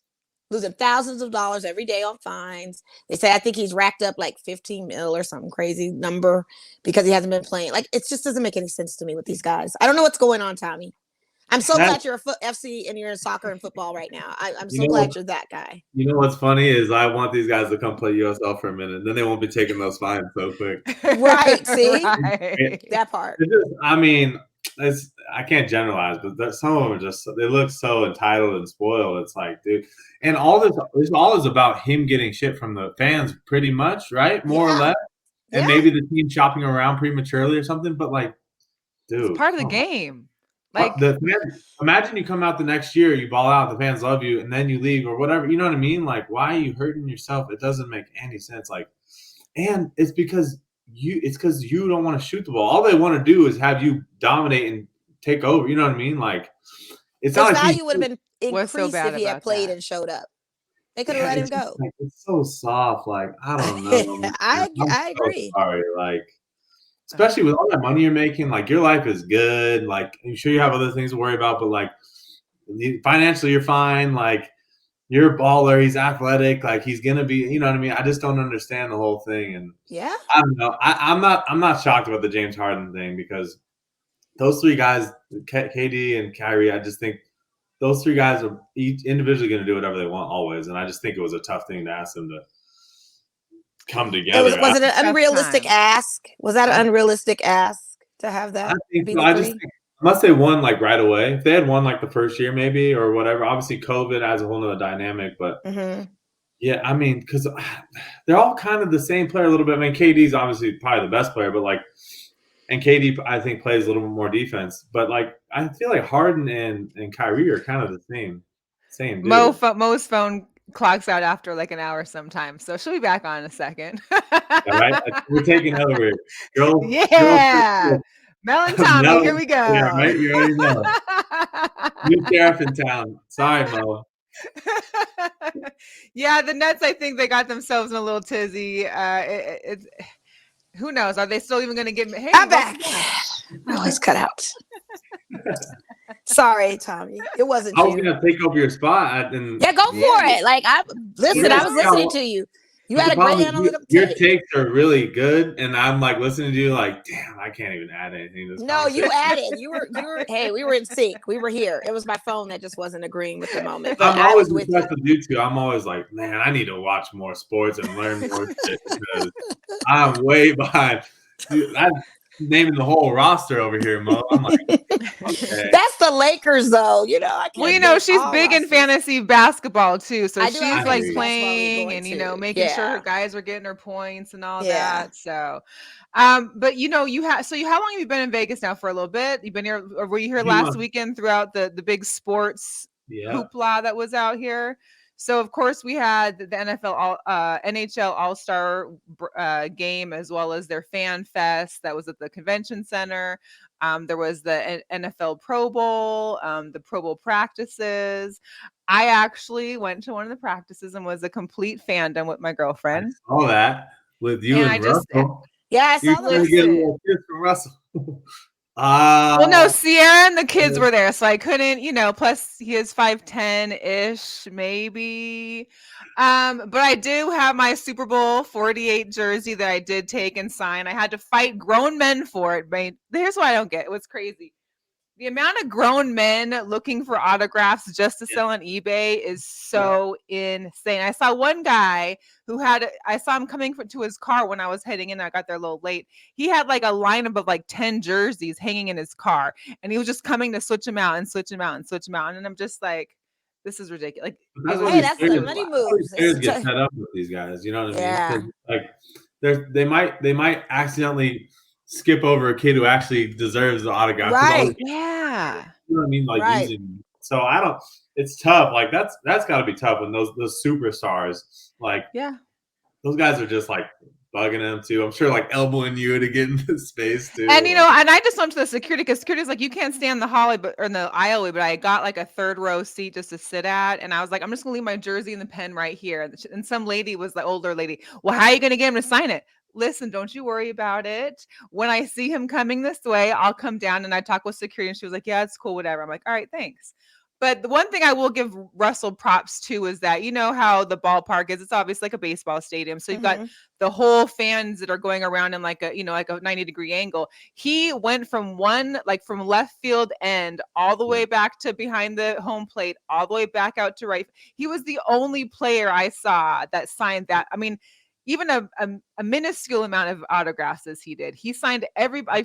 Losing thousands of dollars every day on fines. They say, I think he's racked up like 15 mil or some crazy number because he hasn't been playing. Like, it just doesn't make any sense to me with these guys. I don't know what's going on, Tommy. I'm so glad you're a FC and you're in soccer and football right now. I'm so glad you're that guy.
You know what's funny is I want these guys to come play USL for a minute. Then they won't be taking those fines so quick.
Right. See? Right. That part.
I can't generalize, but some of them they look so entitled and spoiled. It's like, dude. And all this is about him getting shit from the fans pretty much, right? More or less. And maybe the team shopping around prematurely or something. But like, dude.
It's part of the game. Like
imagine you come out the next year, you ball out, the fans love you, and then you leave or whatever. You know what I mean? Like, why are you hurting yourself? It doesn't make any sense. Like, and it's because you don't want to shoot the ball. All they want to do is have you dominate and take over. You know what I mean? Like,
his value would have been increased
so
if he had played and showed up. They could have let him go.
Like, it's so soft. Like, I don't know.
I agree.
So sorry. Like, especially with all that money you're making, like, your life is good. Like, I'm sure you have other things to worry about, but like, financially, you're fine. Like, you're a baller. He's athletic. Like, he's gonna be. You know what I mean? I just don't understand the whole thing. And
yeah,
I don't know. I'm not shocked about the James Harden thing because those three guys, KD and Kyrie, I just think those three guys are each individually going to do whatever they want always. And I just think it was a tough thing to ask them to come together.
Was it an unrealistic ask? Was that an unrealistic ask to have that?
I think so. I just think unless they won like right away, if they had won like the first year maybe or whatever, obviously COVID adds a whole nother dynamic. But yeah, I mean, because they're all kind of the same player a little bit. I mean, KD's obviously probably the best player, but like, and KD, I think, plays a little bit more defense. But, like, I feel like Harden and Kyrie are kind of the same dude.
Mo's phone clocks out after, like, an hour sometimes. So she'll be back on in a second.
Yeah, right? We're taking over. Girl,
Mel and Tommy, here we go.
Yeah, right? You already know. New sheriff in town. Sorry, Mo.
Yeah, the Nets, I think they got themselves in a little tizzy. Who knows? Are they still even going to get? Hey,
I'm back. I always cut out. Sorry, Tommy. It wasn't.
I was going to take over your spot.
Yeah, go for it. Like I was listening to you. You had a great analytical take.
Your takes are really good, and I'm like listening to you, like, damn, I can't even add anything to this.
No, you added. You were. Hey, we were in sync. We were here. It was my phone that just wasn't agreeing with the moment. But
I'm always impressed with you two. I'm always like, man, I need to watch more sports and learn more shit because I'm way behind. Dude, I'm naming the whole roster over here, Mo. I'm like, okay.
That's the Lakers, though. You know, I can't.
Well, you know, she's big in fantasy basketball too, so she's like
agree.
playing and making sure her guys are getting her points and all that. So, but you know, how long have you been in Vegas now? For a little bit. You've been here, or were you here last weekend throughout the big sports hoopla that was out here? So, of course, we had the NHL All-star game as well as their fan fest that was at the convention center. There was the NFL Pro Bowl, the Pro Bowl practices. I actually went to one of the practices and was a complete fandom with my girlfriend.
I saw that with you and Russell.
I saw that.
You get a little kiss from Russell.
Well, no, Sierra and the kids were there, so I couldn't, plus he is 5'10" maybe. But I do have my Super Bowl 48 jersey that I did take and sign. I had to fight grown men for it. But here's what I don't get. It was crazy. The amount of grown men looking for autographs just to sell on eBay is so insane. I saw one guy I saw him coming to his car when I was heading in. I got there a little late. He had like a lineup of like 10 jerseys hanging in his car, and he was just coming to switch them out and switch them out and switch them out. And I'm just like, this is ridiculous. Like,
hey, that's the money moves.
Players get set up with these guys. You know what I mean? Like, they might accidentally skip over a kid who actually deserves the autograph.
Right. Yeah.
You know what I mean? Like using. So I don't. It's tough. Like that's got to be tough when those superstars those guys are just like bugging them too. I'm sure like elbowing you to get into space too.
And and I just went to the security because security's like, you can't stay in the hallway or in the aisleway, but I got like a third row seat just to sit at, and I was like, I'm just gonna leave my jersey and the pen right here. And some lady was like, older lady, well, how are you gonna get him to sign it? Listen, don't you worry about it. When I see him coming this way, I'll come down. And I talk with security, and she was like, yeah, it's cool, whatever. I'm like, all right, thanks. But the one thing I will give Russell props to is that, you know how the ballpark is, it's obviously like a baseball stadium. So you've got the whole fans that are going around in like a 90-degree angle. He went from from left field end all the way back to behind the home plate, all the way back out to right. He was the only player I saw that signed that. I mean, even a minuscule amount of autographs as he did. He signed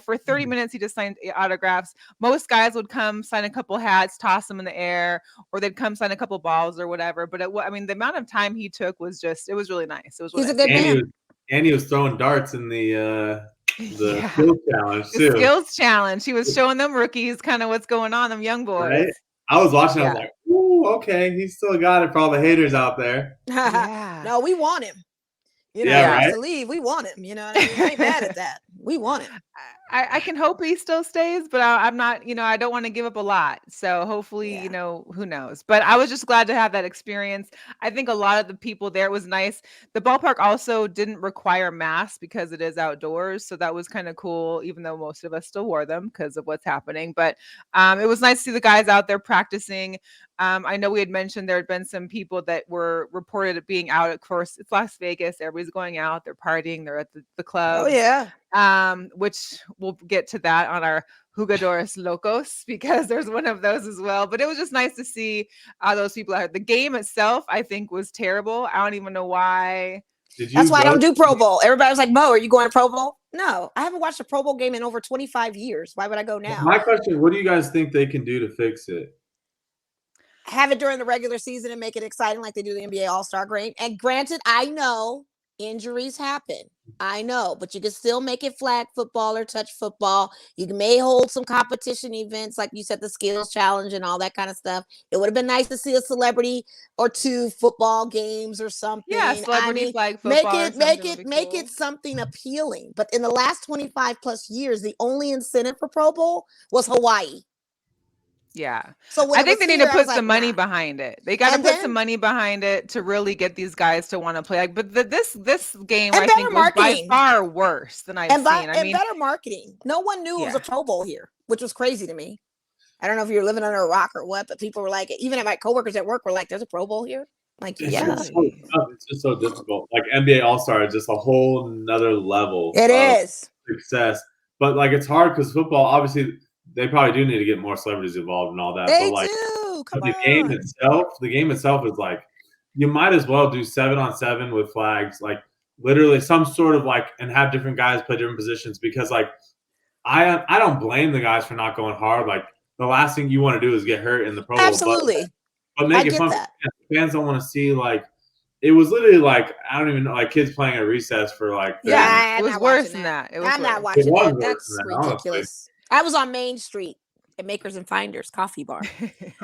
for 30 minutes, he just signed autographs. Most guys would come sign a couple hats, toss them in the air, or they'd come sign a couple balls or whatever. But the amount of time he took was really nice. It was really
He's a good man.
And he was throwing darts in the the skills challenge
The
too.
skills challenge. She was showing them rookies kind of what's going on, them young boys.
Right? I was watching. I was like, "Ooh, okay, he still got it for all the haters out there."
No, we want him. You know,
Yeah,
he wants
right?
to leave. We want him. You know what I mean? I ain't mad at that. We want him.
I can hope he still stays, but I'm not, I don't want to give up a lot. So hopefully,
Yeah.
Who knows? But I was just glad to have that experience. I think a lot of the people there, it was nice. The ballpark also didn't require masks because it is outdoors. So that was kind of cool, even though most of us still wore them because of what's happening. But it was nice to see the guys out there practicing. I know we had mentioned there had been some people that were reported at being out. Of course, it's Las Vegas. Everybody's going out. They're partying. They're at the club.
Oh, yeah.
Which we'll get to that on our Jugadores Locos because there's one of those as well. But it was just nice to see those people out. The game itself, I think, was terrible. I don't even know why.
That's why I don't do Pro Bowl. Everybody was like, Mo, are you going to Pro Bowl? No, I haven't watched a Pro Bowl game in over 25 years. Why would I go now?
My question, what do you guys think they can do to fix it?
Have it during the regular season and make it exciting like they do the NBA All-Star game. And granted, I know injuries happen. I know, but you can still make it flag football or touch football. You may hold some competition events, like you said, the skills challenge and all that kind of stuff. It would have been nice to see a celebrity or two football games or something.
Yeah, celebrity flag football.
Make it something appealing. But in the last 25 plus years, the only incentive for Pro Bowl was Hawaii.
Yeah.
So
I think they need to put some money behind it. They got to put some money behind it to really get these guys to want to play. Like, but this game, I think, was by far worse than I've seen. I mean,
better marketing. No one knew it was a Pro Bowl here, which was crazy to me. I don't know if you're living under a rock or what, but people were like, even at my coworkers at work were like, "There's a Pro Bowl here." Like, yeah,
it's just so difficult. Like NBA All-Star is just a whole nother level.
It is
success, but like it's hard because football, obviously. They probably do need to get more celebrities involved and all that.
They
but like
do.
the game itself is like you might as well do 7-on-7 with flags, like literally some sort of like, and have different guys play different positions because like I don't blame the guys for not going hard. Like the last thing you want to do is get hurt in the Pro Bowl.
Absolutely.
But make it fun. Fans don't want to see like it was literally like I don't even know like kids playing at recess for like
it was worse than that.
I'm not watching that. That's ridiculous. I was on Main Street at Makers and Finders Coffee Bar.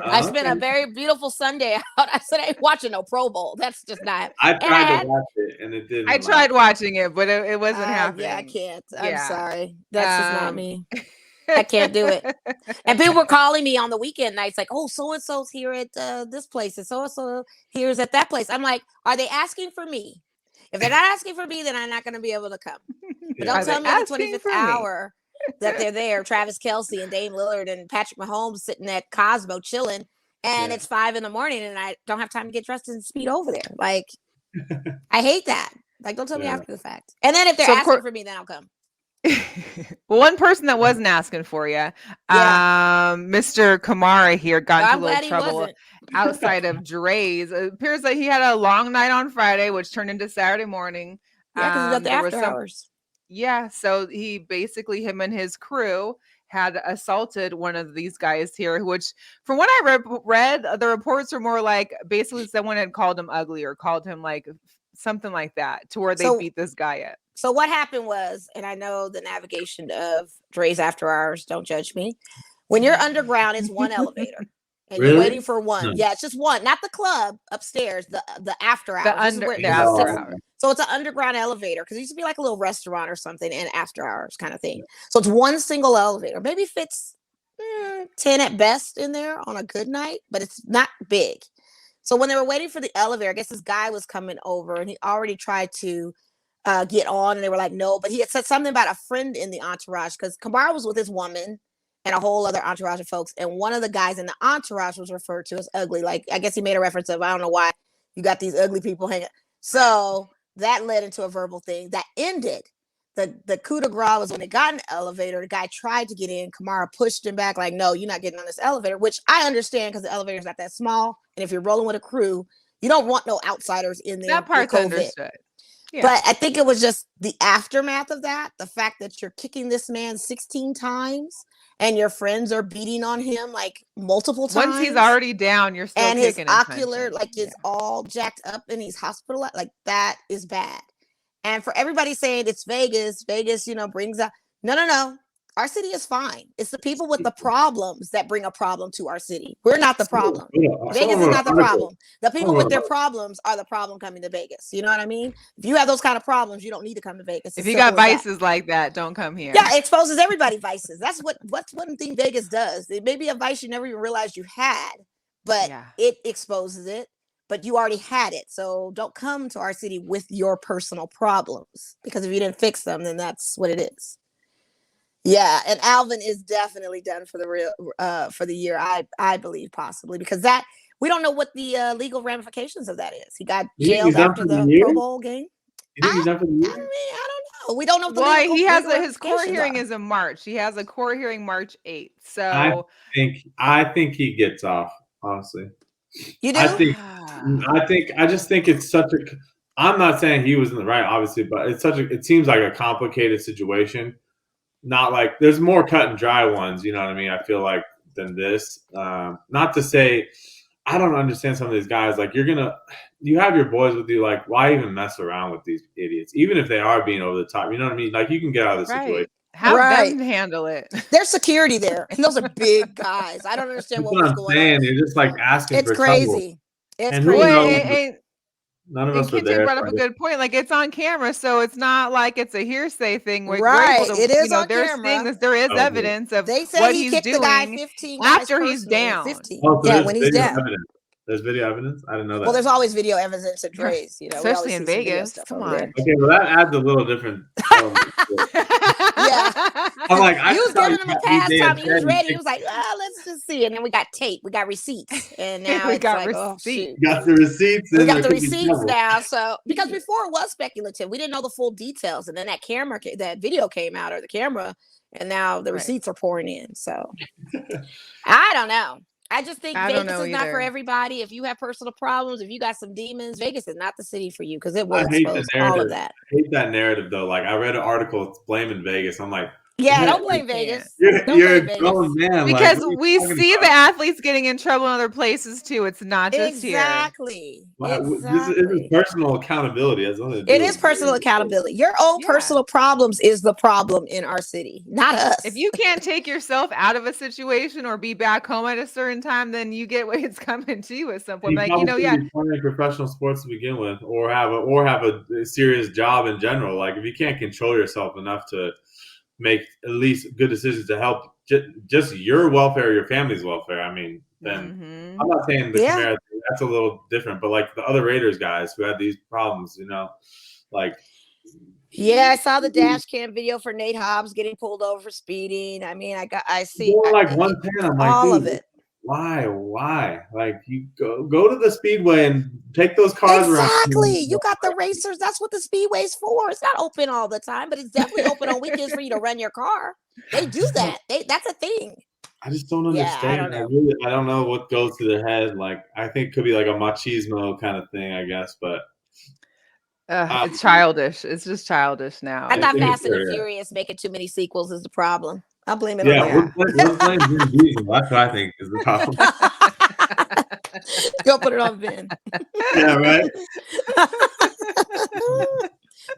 I spent a very beautiful Sunday out. I said I ain't watching no Pro Bowl. That's just not.
I tried to watch it and it didn't.
I tried watching it, but it wasn't happening.
Yeah, I can't. I'm sorry. That's just not me. I can't do it. And people were calling me on the weekend nights like, "Oh, so and so's here at this place, and so and so here's at that place." I'm like, "Are they asking for me? If they're not asking for me, then I'm not going to be able to come." But don't tell me the 25th hour. That they're there, Travis Kelce and Dame Lillard and Patrick Mahomes sitting at Cosmo chilling, and it's 5 a.m. and I don't have time to get dressed and speed over there. Like, I hate that. Like, don't tell me after the fact. And then if they're asking for me, then I'll come.
Well, one person that wasn't asking for you, Mr. Kamara here got into a little trouble outside of Dre's. It appears like he had a long night on Friday, which turned into Saturday morning.
Yeah, because he got the after hours.
Yeah, so he basically, him and his crew had assaulted one of these guys here, which from what I read, the reports were more like basically someone had called him ugly or called him like something like that to where they beat this guy up.
So what happened was, and I know the navigation of Dre's after hours, don't judge me. When you're underground, it's one elevator. And you're waiting for one. Yeah, it's just one, not the club upstairs, the after hours. The after hours. So it's an underground elevator because it used to be like a little restaurant or something and after hours kind of thing. So it's one single elevator. Maybe fits 10 at best in there on a good night, but it's not big. So when they were waiting for the elevator, I guess this guy was coming over and he already tried to get on and they were like, no, but he had said something about a friend in the entourage because Kamara was with his woman and a whole other entourage of folks. And one of the guys in the entourage was referred to as ugly. Like, I guess he made a reference of, I don't know why you got these ugly people hanging. So that led into a verbal thing that ended. The coup de grace was when they got in the elevator. The guy tried to get in. Kamara pushed him back like, no, you're not getting on this elevator, which I understand because the elevator's not that small. And if you're rolling with a crew, you don't want no outsiders in there.
That part's understood.
Yeah. But I think it was just the aftermath of that. The fact that you're kicking this man 16 times and your friends are beating on him like multiple times.
Once he's already down, you're still kicking
his ocular like is all jacked up and he's hospitalized. Like that is bad. And for everybody saying it's Vegas, brings up, no. Our city is fine. It's the people with the problems that bring a problem to our city. We're not the problem. Vegas is not the problem. The people with their problems are the problem coming to Vegas. You know what I mean? If you have those kind of problems, you don't need to come to Vegas.
If you got vices like that, don't come here.
Yeah, it exposes everybody vices. That's what's one thing Vegas does. It may be a vice you never even realized you had, but it exposes it. But you already had it. So don't come to our city with your personal problems, because if you didn't fix them, then that's what it is. Yeah, and Alvin is definitely done for the year. I believe, possibly, because that we don't know what the legal ramifications of that is. He got jailed after the Pro Bowl game.
You think he's done for the year?
I mean, I don't know. We don't know.
Well, he has his court hearing is in March. He has a court hearing March 8th. So
I think he gets off. Honestly,
you do.
I just think it's such a. I'm not saying he was in the right, obviously, but it seems like a complicated situation. Not like there's more cut and dry ones, you know what I mean? I feel like than this. Not to say I don't understand some of these guys. Like you have your boys with you. Like why even mess around with these idiots? Even if they are being over the top, you know what I mean? Like you can get out of the situation.
Have them handle it.
There's security there, and those are big guys. I don't understand what was going on.
You're just like asking.
It's crazy.
It's crazy. None of us were there.
Brought up a good point. Like it's on camera, so it's not like it's a hearsay thing.
It is on camera.
There is evidence of what he's doing. The guy 15
after
he's down.
15. When he's down.
There's video evidence. I didn't know that.
Well, there's always video evidence at Dre's,
especially in Vegas. Come on.
Okay, well that adds a little different. I'm like,
he was giving him a pass time. He was ready. He was like, let's just see. And then we got tape. We got receipts. And now we got receipts.
Got the receipts.
We got the receipts now. So because before it was speculative, we didn't know the full details. And then that video came out, or the camera, and now the receipts are pouring in. So I don't know. I just think Vegas is not for everybody. If you have personal problems, if you got some demons, Vegas is not the city for you, because it will expose all of that.
I hate that narrative though. Like I read an article blaming Vegas. I'm like,
don't blame Vegas.
You're a grown man.
Because we see the athletes getting in trouble in other places too. It's not just
here. Exactly.
This is personal accountability.
It is personal accountability. Your own personal problems is the problem in our city, not us.
If you can't take yourself out of a situation or be back home at a certain time, then you get what it's coming to you at some point. Like
playing professional sports to begin with, or have a serious job in general. Like if you can't control yourself enough to make at least good decisions to help just your welfare, your family's welfare. I mean, then I'm not saying the Camara thing, that's a little different, but like the other Raiders guys who had these problems, like.
Yeah, I saw the dash cam video for Nate Hobbs getting pulled over for speeding. I mean, I see
like 110. I'm like,
all of it.
Why? Like you go to the speedway and take those cars around.
Exactly. You got the racers. That's what the speedway's for. It's not open all the time, but it's definitely open on weekends for you to run your car. They do that. That's a thing.
I just don't understand. I don't know what goes through their head. Like I think it could be like a machismo kind of thing, I guess, but
it's childish. It's just childish now.
I thought Fast and the Furious making too many sequels is the problem. I'll blame it on
that. We're playing Vin Diesel. That's what I think is the problem.
Go put it on Vin.
Yeah, right?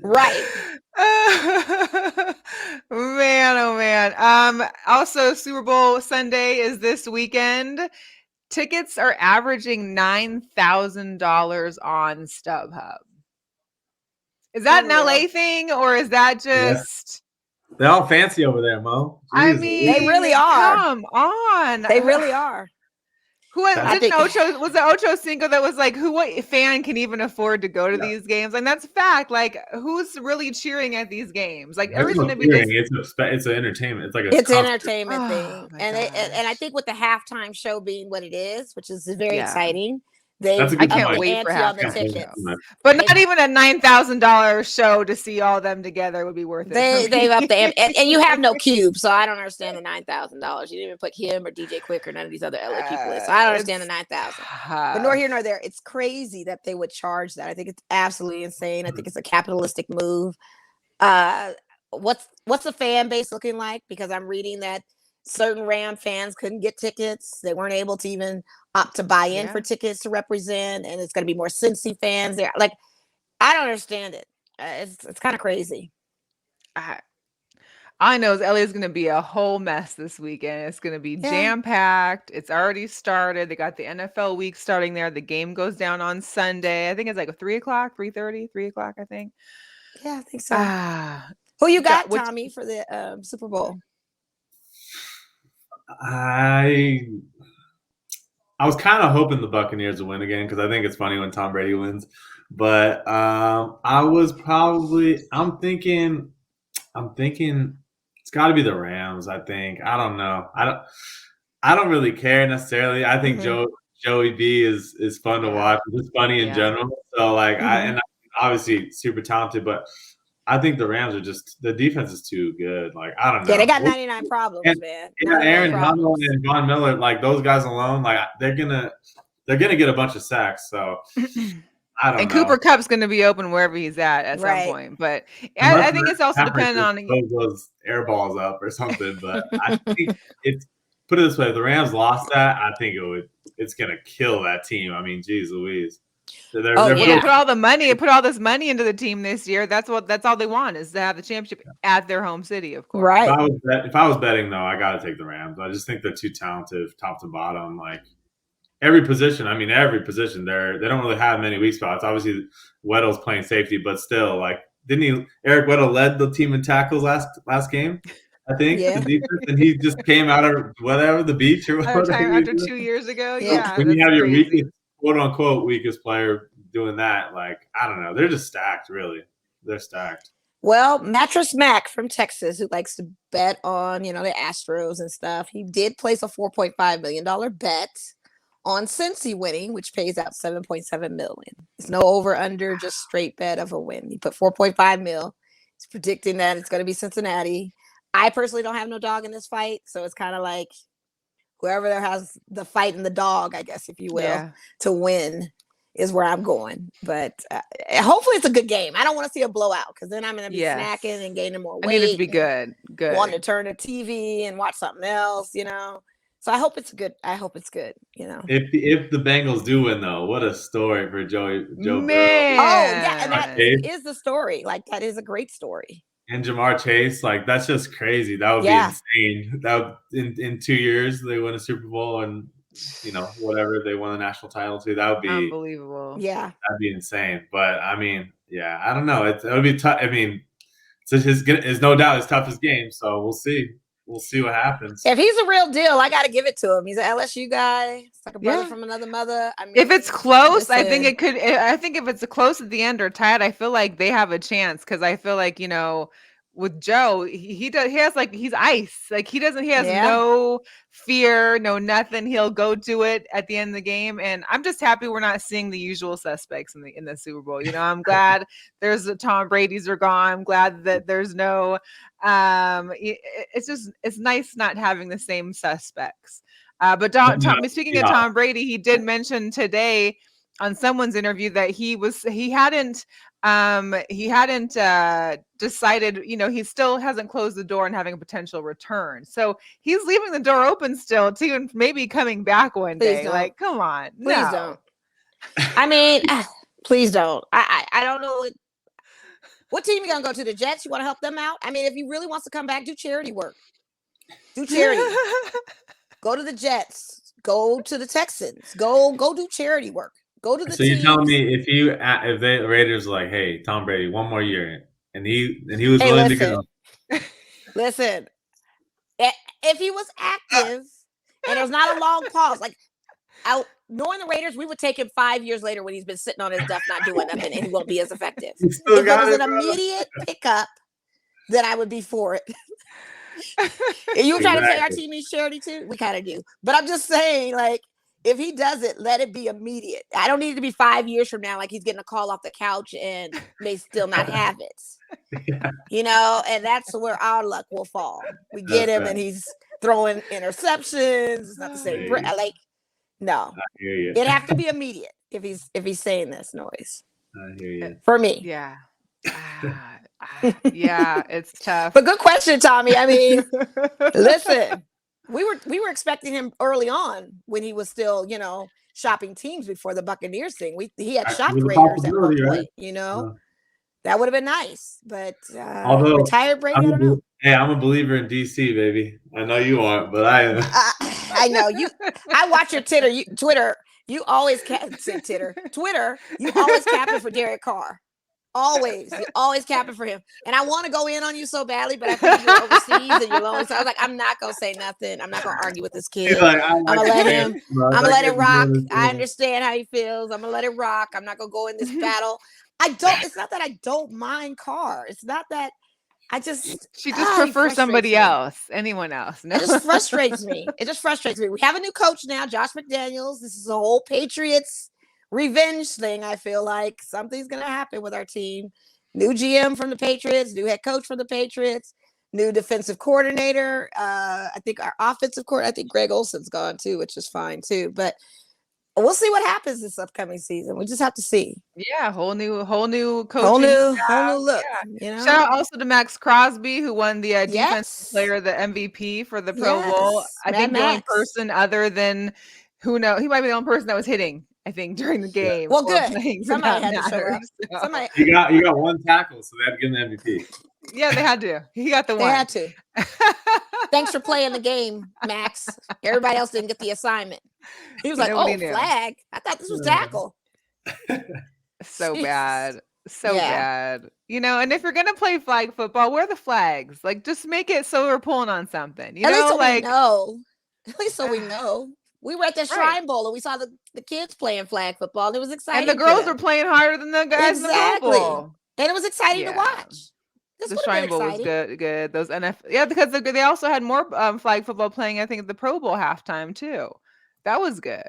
Right.
Man, oh man. Also, Super Bowl Sunday is this weekend. Tickets are averaging $9,000 on StubHub. Is that an LA thing, or is that just...
They're all fancy over there, Mo. Jesus.
I mean,
they really are.
Come on.
They really are.
Was it Ocho Cinco that was like, what fan can even afford to go to these games? And that's a fact. Like, who's really cheering at these games? Like, everything to be
it's an entertainment. It's
an entertainment thing. And I think with the halftime show being what it is, which is very exciting.
I can't wait for halftime. But not even a $9,000 show to see all of them together would be worth it.
They've up the and you have no cube, so I don't understand the $9,000. You didn't even put him or DJ Quick or none of these other LA people in, so I don't understand the $9,000. But nor here nor there. It's crazy that they would charge that. I think it's absolutely insane. I think it's a capitalistic move. What's the fan base looking like? Because I'm reading that certain Ram fans couldn't get tickets. They weren't able to even opt to buy in for tickets to represent, and it's going to be more Cincy fans there. Like, I don't understand it. It's kind of crazy.
I know LA is going to be a whole mess this weekend. It's going to be jam-packed. It's already started. They got the NFL week starting there. The game goes down on Sunday. I think it's like 3 o'clock, 3:30, 3 o'clock, I think.
Yeah, I think so. Who you got, Tommy, for the Super Bowl?
I was kind of hoping the Buccaneers would win again because I think it's funny when Tom Brady wins. But I'm thinking it's got to be the Rams. I think. I don't know. I don't really care necessarily. I think Joey B is fun to watch. It's funny in general. So and obviously super talented, but I think the Rams are just the defense is too good. Like I don't know.
Yeah, they got 99 problems, man.
Yeah, Aaron Donald and Von Miller, like those guys alone, like they're gonna get a bunch of sacks. So I don't know.
And Cooper Kupp's going to be open wherever he's at some point. But I think it's also dependent on
those air balls up or something. But I think it's put it this way: if the Rams lost that, I think it's going to kill that team. I mean, geez Louise.
They put all this money into the team this year. That's all they want is to have the championship at their home city, of course.
Right.
If I was betting though, I got to take the Rams. I just think they're too talented, top to bottom. Like every position. I mean, every position. They don't really have many weak spots. Obviously, Weddle's playing safety, but still, like, didn't Eric Weddle led the team in tackles last game? I think the defense, and he just came out of the beach or whatever.
After 2 years ago,
When you have your weakest, quote unquote, weakest player doing that, like, I don't know, they're just stacked. Really, they're stacked.
Well, Mattress Mac from Texas, who likes to bet on the Astros and stuff, he did place a $4.5 million bet on Cincy winning, which pays out $7.7 million. It's no over under, just straight bet of a win. He put $4.5 million. He's predicting that it's going to be Cincinnati. I personally don't have no dog in this fight, so it's kind of like whoever there has the fight in the dog, I guess, if you will, to win is where I'm going. But hopefully it's a good game. I don't want to see a blowout because then I'm going to be snacking and gaining more weight.
I need it to be good.
Wanting to turn the TV and watch something else, So I hope it's good. If
the Bengals do win, though, what a story for Joe Burrow.
Oh yeah, and that is the story. Like that is a great story.
And Jamar Chase, like that's just crazy. That would be insane. That in 2 years they win a Super Bowl and whatever they won the national title to. That would be
unbelievable.
Yeah,
that'd be insane. But I mean, I don't know. It would be tough. I mean, it's no doubt his toughest game. So we'll see. We'll see what happens.
If he's a real deal, I got to give it to him. He's an LSU guy. It's like a brother from another mother. I mean,
if it's close, I think it could. I think if it's close at the end or tied, I feel like they have a chance because I feel like with Joe, he has like he's ice. Like he has no fear, no nothing. He'll go do it at the end of the game, and I'm just happy we're not seeing the usual suspects in the Super Bowl. I'm glad there's Tom Brady's are gone. I'm glad that there's no. It's nice not having the same suspects. But speaking of Tom Brady, he did mention today on someone's interview that he hadn't decided, he still hasn't closed the door on having a potential return. So he's leaving the door open still to and maybe coming back one day. Like, come on.
Please don't. I mean, please don't. I don't know. What team you going to go to? The Jets? You want to help them out? I mean, if he really wants to come back, do charity work. Do charity. Go to the Jets. Go to the Texans. Go do charity work. Go to the
So you're telling me if the Raiders are like, hey, Tom Brady, one more year, and he was willing to go.
Listen, if he was active and there's not a long pause, like knowing the Raiders, we would take him 5 years later when he's been sitting on his duff not doing nothing and he won't be as effective. If it was an immediate pickup, then I would be for it. And you trying to say our team needs charity too? We kind of do. But I'm just saying, like, if he does it, let it be immediate. I don't need it to be 5 years from now, like he's getting a call off the couch and may still not have it. And that's where our luck will fall. We get him and he's throwing interceptions. It's not the same. Like, no, it'd have to be immediate if he's saying this noise.
I hear you.
For me.
Yeah. Yeah, it's tough.
But good question, Tommy. I mean, listen, we were expecting him early on when he was still, shopping teams before the Buccaneers thing. He had shopped Raiders at one point, That would have been nice, but
Although
retired Brady, I don't know.
Hey, I'm a believer in DC, baby. I know you aren't, but I am.
I know you. I watch your Twitter. You always Twitter. You always capping for Derek Carr. Always. You always capping for him. And I want to go in on you so badly, but I think you're overseas and you're lonely. So I was like, I'm not going to say nothing. I'm not going to argue with this kid. I'm going to let him. I'm going to let it rock. I understand how he feels. I'm going to let it rock. I'm not going to go in this battle. It's not that I don't mind Carr. It's not that she
just prefers somebody else, anyone else.
No. It just frustrates me. We have a new coach now, Josh McDaniels. This is a whole Patriots revenge thing. I feel like something's going to happen with our team. New GM from the Patriots, new head coach from the Patriots, new defensive coordinator. I think our offensive coordinator, I think Greg Olsen's gone too, which is fine too. But we'll see what happens this upcoming season. We just have to see.
Yeah, whole new coaching,
whole new look.
Yeah. Shout out also to Max Crosby, who won the defensive player, the MVP for the Pro Bowl. I think the only person other than he might be the only person that was hitting, I think, during the game.
Well, good. Somebody had to show up.
So. You got one tackle, so they had to give him the MVP.
Yeah, they had to. He got the one.
They had to. Thanks for playing the game, Max. Everybody else didn't get the assignment. He was like, flag. I thought this was tackle.
So bad. So bad. And if you're going to play flag football, wear the flags. Like, just make it so we're pulling on something.
At least we know. At least so we know. We were at the Shrine Bowl and we saw the kids playing flag football. And it was exciting.
And the girls were playing harder than the guys in the Pro Bowl.
And it was exciting to watch.
The Shrine Bowl was good. Those NFL, because they also had more flag football playing, I think, at the Pro Bowl halftime too. That was good.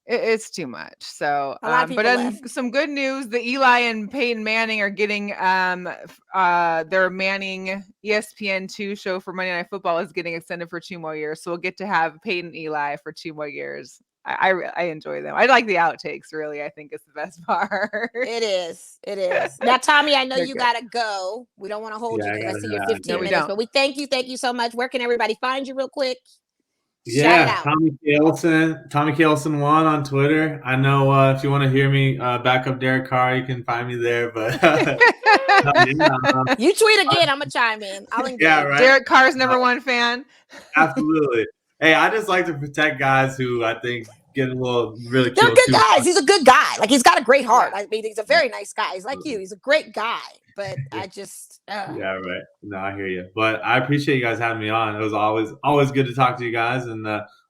It's too much. So, but then some good news: the Eli and Peyton Manning are getting their Manning ESPN2 show for Monday Night Football is getting extended for 2 more years. So we'll get to have Peyton and Eli for 2 more years. I enjoy them. I like the outtakes, really. I think it's the best part.
It is. Now, Tommy, I know you got to go. We don't want to hold you because I see your 15 minutes. But we thank you so much. Where can everybody find you real quick?
Yeah, Tommy K. Olsen 1 on Twitter. I know if you want to hear me back up Derek Carr, you can find me there. But
you tweet again, I'm going to chime in. I'll engage.
Yeah, right.
Derek Carr's #1 fan.
Absolutely. Hey, I just like to protect guys who I think get a little really.
They're good guys. He's a good guy. Like, he's got a great heart. I mean, he's a very nice guy. He's like you. He's a great guy. But I just.
Yeah, right. No, I hear you. But I appreciate you guys having me on. It was always good to talk to you guys, and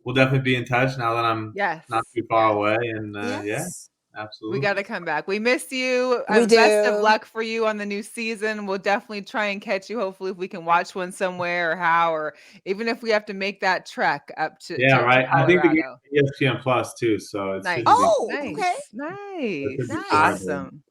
we'll definitely be in touch now that I'm not too far away. And absolutely,
we got to come back. We miss you.
We do.
Best of luck for you on the new season. We'll definitely try and catch you. Hopefully, if we can watch one somewhere, or even if we have to make that trek up to
right.
To
I think the game is ESPN Plus too. So it's
nice.
Nice.
Awesome.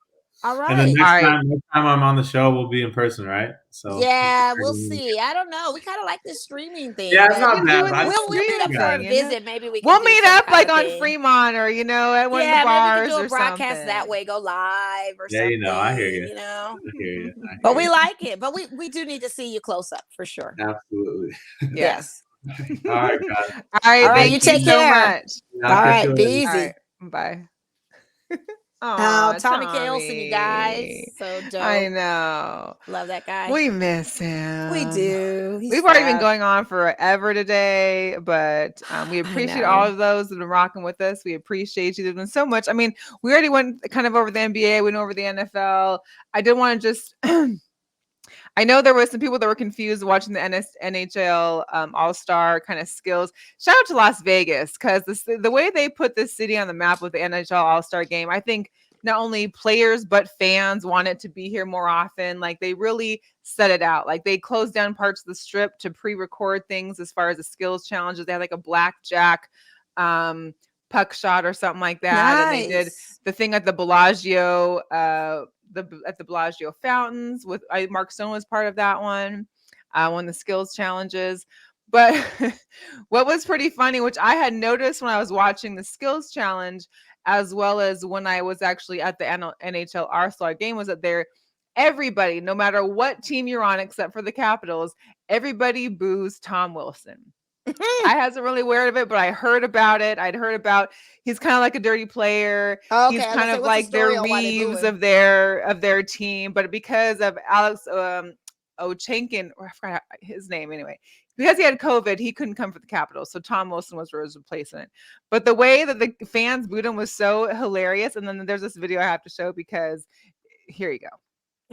All right.
And then next time I'm on the show, we'll be in person, right? So
we'll see. I don't know. We kind of like this streaming thing.
Yeah, it's not bad.
We'll meet up for a visit. Maybe
we'll meet up like on Fremont or at one of the bars
maybe we can do a
or
broadcast
something.
That way, go live or something.
I hear you.
I
hear you.
But we like it. But we do need to see you close up for sure.
Absolutely.
Yes.
All right, guys.
All right.
You take care.
All
right. Be easy.
Right, bye.
Tommy K. Olsen, you guys. So dope.
I know.
Love that guy.
We miss him.
We do.
We've already been going on forever today, but we appreciate all of those that have been rocking with us. We appreciate you. There's been so much. I mean, we already went kind of over the NBA, went over the NFL. I did want to just I know there was some people that were confused watching the NHL All-star kind of skills. Shout out to Las Vegas, because the way they put this city on the map with the NHL All-Star game, I think not only players but fans want it to be here more often. Like, they really set it out. Like, they closed down parts of the strip to pre-record things as far as the skills challenges. They had like a blackjack puck shot or something like that.
Nice.
And they did the thing at the Bellagio at the Bellagio fountains with Mark Stone was part of that one the skills challenges. But what was pretty funny, which I had noticed when I was watching the skills challenge, as well as when I was actually at the NHL All-Star game, was that everybody, no matter what team you're on, except for the Capitals, everybody boos Tom Wilson. I wasn't really aware of it, but I heard about it. I'd heard about he's kind of like a dirty player.
Okay,
He's
I was
kind
gonna say,
of
what's the
like their
story on why they boo
Reeves
him?
of their team, but because of Alex Ochenkin, or I forgot his name anyway. Because he had COVID, he couldn't come for the Capitals, so Tom Wilson was his replacement. But the way that the fans booed him was so hilarious. And then there's this video I have to show because here you go.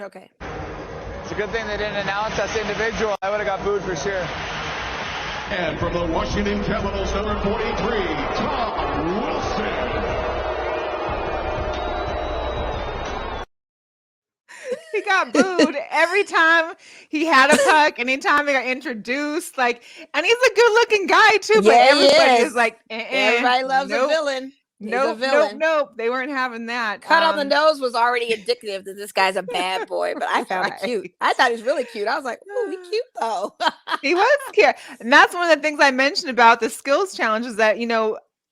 Okay.
It's a good thing they didn't announce us individual. I would have got booed for sure.
And from the Washington Capitals, number 43, Tom Wilson.
He got booed every time he had a puck, anytime he got introduced. Like, and he's a good-looking guy too, but everybody is like,
everybody loves a villain.
Nope. They weren't having that.
Cut on the nose was already indicative that this guy's a bad boy, but I found it cute. I thought he was really cute. I was like, "Ooh, he's cute though."
He was cute, and that's one of the things I mentioned about the skills challenge is that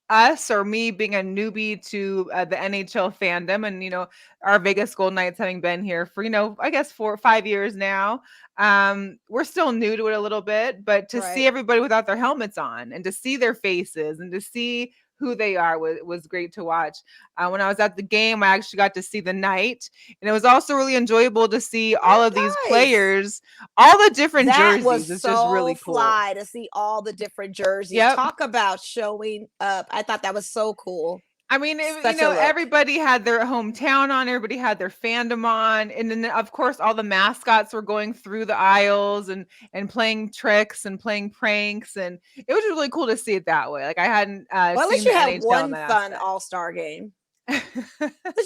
us or me being a newbie to the NHL fandom, and our Vegas Golden Knights having been here for I guess 4 or 5 years now. We're still new to it a little bit, but to see everybody without their helmets on and to see their faces and to see who they are was great to watch. When I was at the game, I actually got to see the night, and it was also really enjoyable to see all of these players, all the different jerseys.
Was
it's
so
just really cool.
fly to see all the different jerseys. Talk about showing up. I thought that was so cool.
I mean, everybody had their hometown on, everybody had their fandom on. And then, of course, all the mascots were going through the aisles and playing tricks and playing pranks. And it was really cool to see it that way. Like I hadn't
well, at least
seen
you had
NHL
one fun all-star game. But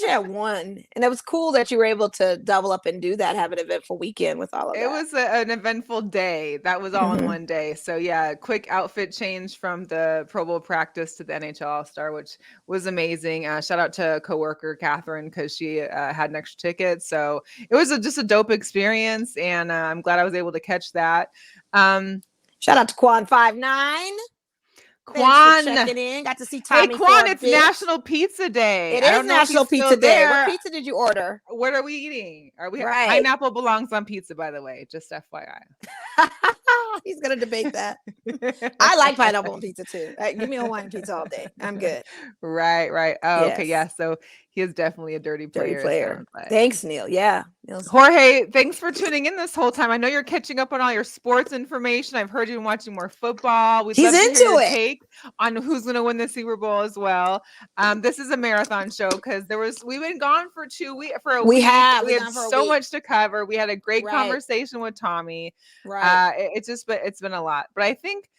you had one, and it was cool that you were able to double up and do that, have an eventful weekend with all of that.
It was an eventful day. That was all in one day. So yeah, quick outfit change from the Pro Bowl practice to the NHL All-Star, which was amazing. Shout out to coworker Catherine because she had an extra ticket. So it was just a dope experience, and I'm glad I was able to catch that.
Shout out to Quan59.
Quan,
checking in. Got to see Tommy.
Hey, Quan, it's National Pizza Day.
It is National Pizza Day. What pizza did you order?
What are we eating? Pineapple belongs on pizza, by the way. Just FYI.
He's gonna debate that. I like pineapple on pizza too. Give me a Hawaiian pizza all day. I'm good.
Right. Oh, yes. Okay, yeah. So he is definitely a dirty player.
Thanks, Neil. Yeah.
Jorge, thanks for tuning in this whole time. I know you're catching up on all your sports information. I've heard you've been watching more football.
He's into it.
Take on who's going to win the Super Bowl as well. This is a marathon show because we've been gone for 2 weeks. We had so much to cover. We had a great conversation with Tommy.
Right.
It's been a lot, but I think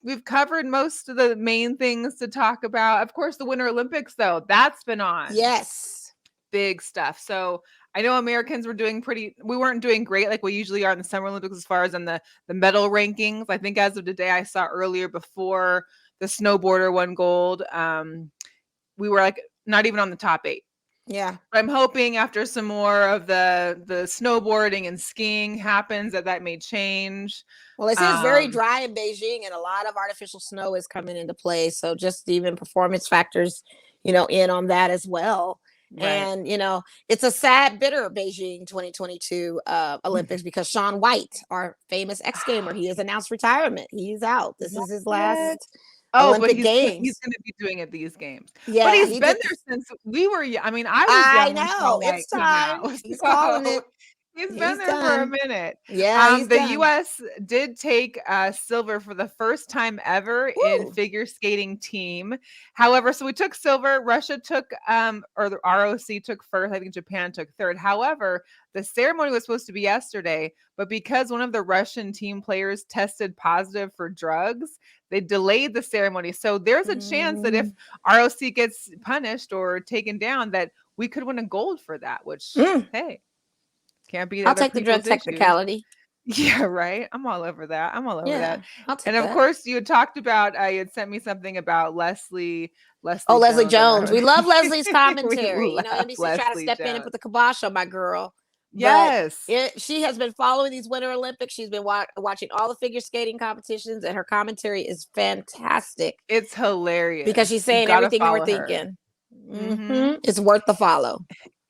we've covered most of the main things to talk about. Of course, the Winter Olympics, though, that's been on.
Yes.
Big stuff. So I know Americans we weren't doing great like we usually are in the Summer Olympics as far as in the medal rankings. I think as of today, I saw earlier before the snowboarder won gold. We were like not even on the top 8.
Yeah.
But I'm hoping after some more of the snowboarding and skiing happens that may change.
Well, it's very dry in Beijing and a lot of artificial snow is coming into play. So just even performance factors, in on that as well. Right. And, it's a sad, bitter Beijing 2022 Olympics because Shaun White, our famous X-gamer, he has announced retirement. He's out. This is his last Olympic Games.
He's going to be doing it these games.
Yeah,
but he's been there since we were. I mean, I was young.
I know. It's time. He's calling it.
He's been there for a minute.
Yeah.
The U.S. did take silver for the first time ever in figure skating team. However, so we took silver. Russia took, or the ROC took first. I think Japan took third. However, the ceremony was supposed to be yesterday, but because one of the Russian team players tested positive for drugs, they delayed the ceremony. So there's a chance that if ROC gets punished or taken down, that we could win a gold for that, which, hey. Can't be.
I'll take the drug technicality.
Yeah, right. I'm all over that. That. And of course, you had talked about. You had sent me something about Leslie.
Leslie Jones. We love Leslie's commentary. NBC tried to step in and put the kibosh on my girl.
Yes,
she has been following these Winter Olympics. She's been watching all the figure skating competitions, and her commentary is fantastic.
It's hilarious
because she's saying everything you were thinking. It's worth the follow.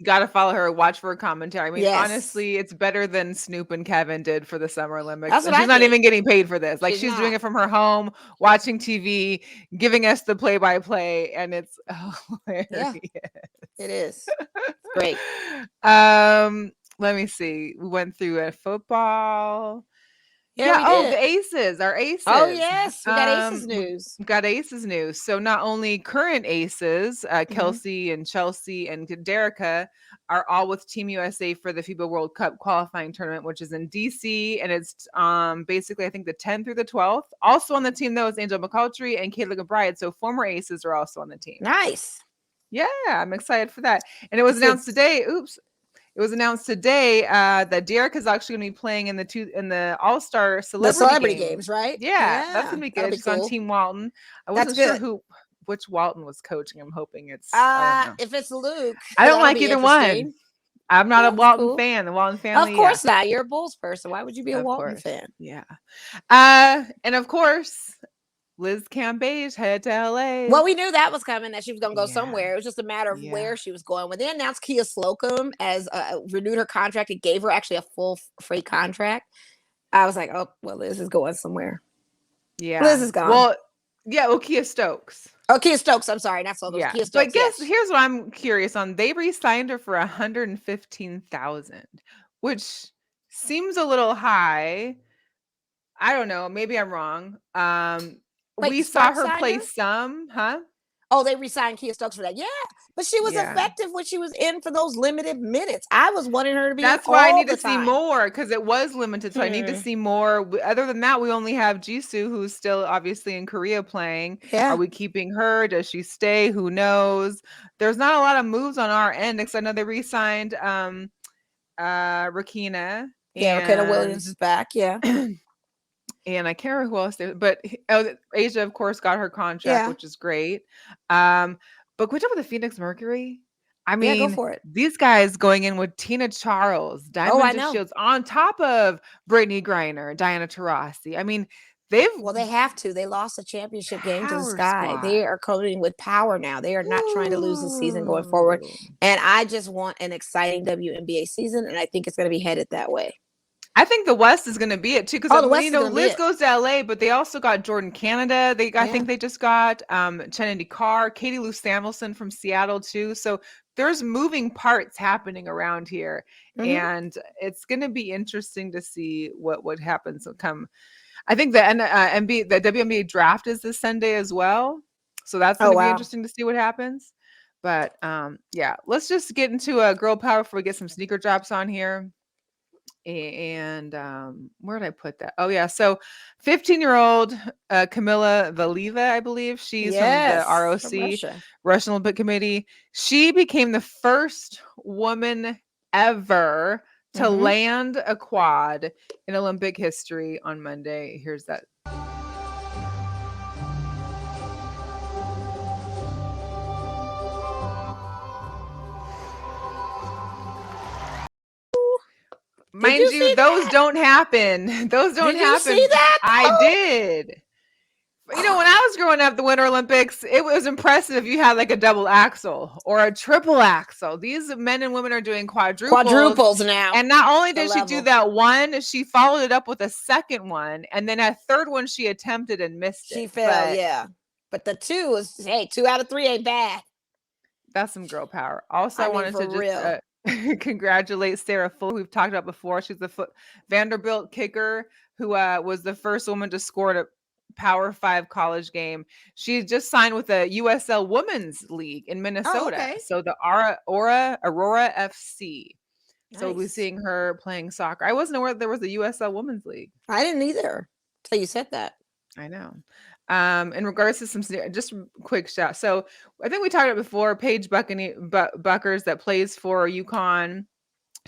Got to follow her. Watch for her commentary. I mean,
Yes.
honestly, it's better than Snoop and Kevin did for the Summer Olympics.
That's what
And she's
I
not
think.
even getting paid for this. Like she's
not.
doing it from her home, watching TV, giving us the play-by-play, and it's hilarious.
Yeah, it is. Great.
Let me see. We went through a football.
Yeah.
Oh,
We did.
the Aces, our Aces.
Oh yes, we got Aces news.
We got Aces news. So not only current Aces, Kelsey and Chelsea and Derica are all with Team USA for the FIBA World Cup qualifying tournament, which is in DC, and it's basically I think the 10th through the 12th. Also on the team though is Angel McCultry and Kayla McBride. So former Aces are also on the team.
Nice.
Yeah, I'm excited for that. And it was announced today. It was announced today that Derica is actually going to be playing in the All-star
celebrity games, right?
Yeah, that's going to be good. She's
cool.
on Team Walton. I wasn't sure which Walton was coaching. I'm hoping it's I don't know.
If it's Luke.
I don't like either one. I'm not a Walton fan. The Walton family.
Of course not. You're a Bulls person. Why would you be a Walton fan?
Yeah. And of course, Liz Cambage headed to LA.
Well, we knew that was coming, that she was going to go somewhere. It was just a matter of where she was going. When they announced Kia Slocum as renewed her contract, it gave her actually a full freight contract. I was like, oh, well, Liz is going somewhere.
Yeah.
Liz is gone.
Well, Kia Stokes.
Oh, Kia Stokes. I'm sorry. Not so
Yeah.
Kia Stokes.
But here's what I'm curious on. They re-signed her for $115,000, which seems a little high. I don't know. Maybe I'm wrong. We saw her play some, huh?
Oh, they re-signed Kia Stokes for that. Yeah, but she was effective when she was in for those limited minutes. I was wanting her to be.
That's why I need to see more because it was limited. So I need to see more. Other than that, we only have Jisoo, who's still obviously in Korea playing.
Yeah.
Are we keeping her? Does she stay? Who knows? There's not a lot of moves on our end because I know they re-signed Rakina.
Yeah, Rakina Williams is back. Yeah.
And I can't remember who else there, but Asia, of course, got her contract, which is great. But can we talk about the Phoenix Mercury? I mean,
go for it.
These guys going in with Tina Charles, Diamond Shields, on top of Brittany Griner, Diana Taurasi. I mean, they
have to. They lost a championship game to the Sky. Squad. They are coming with power now. They are not trying to lose the season going forward. And I just want an exciting WNBA season, and I think it's going to be headed that way.
I think the West is going to be it too because Liz goes to LA, but they also got Jordan Canada. I think they just got Kennedy Carr, Katie Lou Samuelson from Seattle too. So there's moving parts happening around here, and it's going to be interesting to see what happens. I think the WNBA draft is this Sunday as well, so that's going to be interesting to see what happens. But let's just get into a girl power before we get some sneaker drops on here. And where did I put that? Oh yeah, so 15-year-old Kamila Valieva, I believe she's from the ROC, Russian Olympic Committee. She became the first woman ever to land a quad in Olympic history on Monday. Here's that. Mind you, those don't happen. Those don't happen.
You see that?
I did. You know, when I was growing up, the Winter Olympics, it was impressive if you had like a double axel or a triple axel. These men and women are doing quadruples
now.
And not only did she do that one, she followed it up with a second one. And then a third one she attempted and missed it.
She fell, But the 2 is, 2 out of 3 ain't bad.
That's some girl power. Also, I wanted to just... congratulate Sarah Fuller, who we've talked about before. She's the Vanderbilt kicker who was the first woman to score at a Power 5 college game. She just signed with the USL Women's League in Minnesota. So the Aurora FC. Nice. So we'll be seeing her playing soccer. I wasn't aware there was a USL Women's League.
I didn't either until you said that.
I know. In regards to some just quick shout. So I think we talked about before, Paige Buckers that plays for UConn.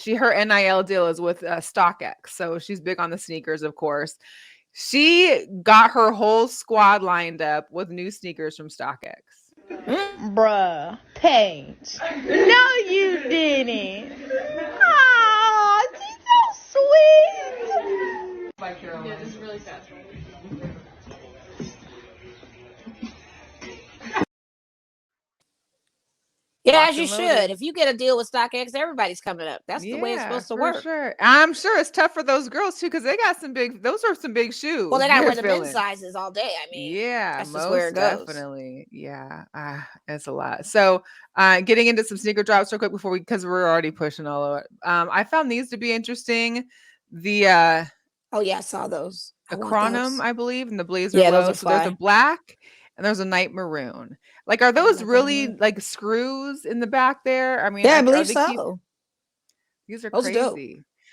Her NIL deal is with StockX. So she's big on the sneakers, of course. She got her whole squad lined up with new sneakers from StockX.
Bruh, Paige. No, you didn't. Oh, she's so sweet. By Carolina. Yeah, this is really fast.
Yeah, as you should. If you get a deal with StockX, everybody's coming up. That's the way it's supposed to work.
Sure. I'm sure it's tough for those girls too, because they got those are some big shoes.
Well, they got to wear the men's sizes all day. I mean, that's just where it goes.
Definitely. Yeah, it's a lot. So, getting into some sneaker drops real quick because we're already pushing all of it. I found these to be interesting. The
I saw those.
The Chronom, I believe, and the Blazer
Those
low.
are
So there's a black and there's a night maroon. Like, are those really like screws in the back there? I mean,
I believe so.
These are crazy. Dope.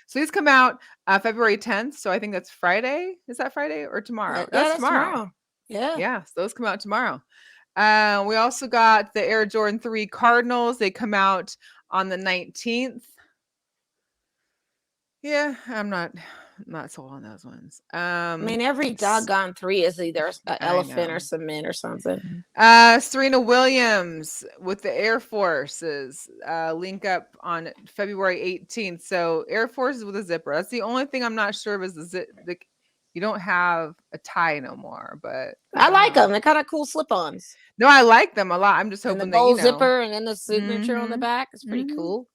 So these come out February 10th. So I think that's Friday. Is that Friday or tomorrow?
That's tomorrow. Yeah.
So those come out tomorrow. We also got the Air Jordan 3 Cardinals. They come out on the 19th. Yeah, I'm not sold on those ones.
I mean, every doggone 3 is either an elephant or cement or something.
Serena Williams with the Air Forces link up on February 18th. So Air Forces with a zipper. That's the only thing I'm not sure of is you don't have a tie no more, but
I like them. They're kind of cool slip-ons.
No, I like them a lot. I'm just hoping
and the gold zipper and then the signature on the back is pretty cool.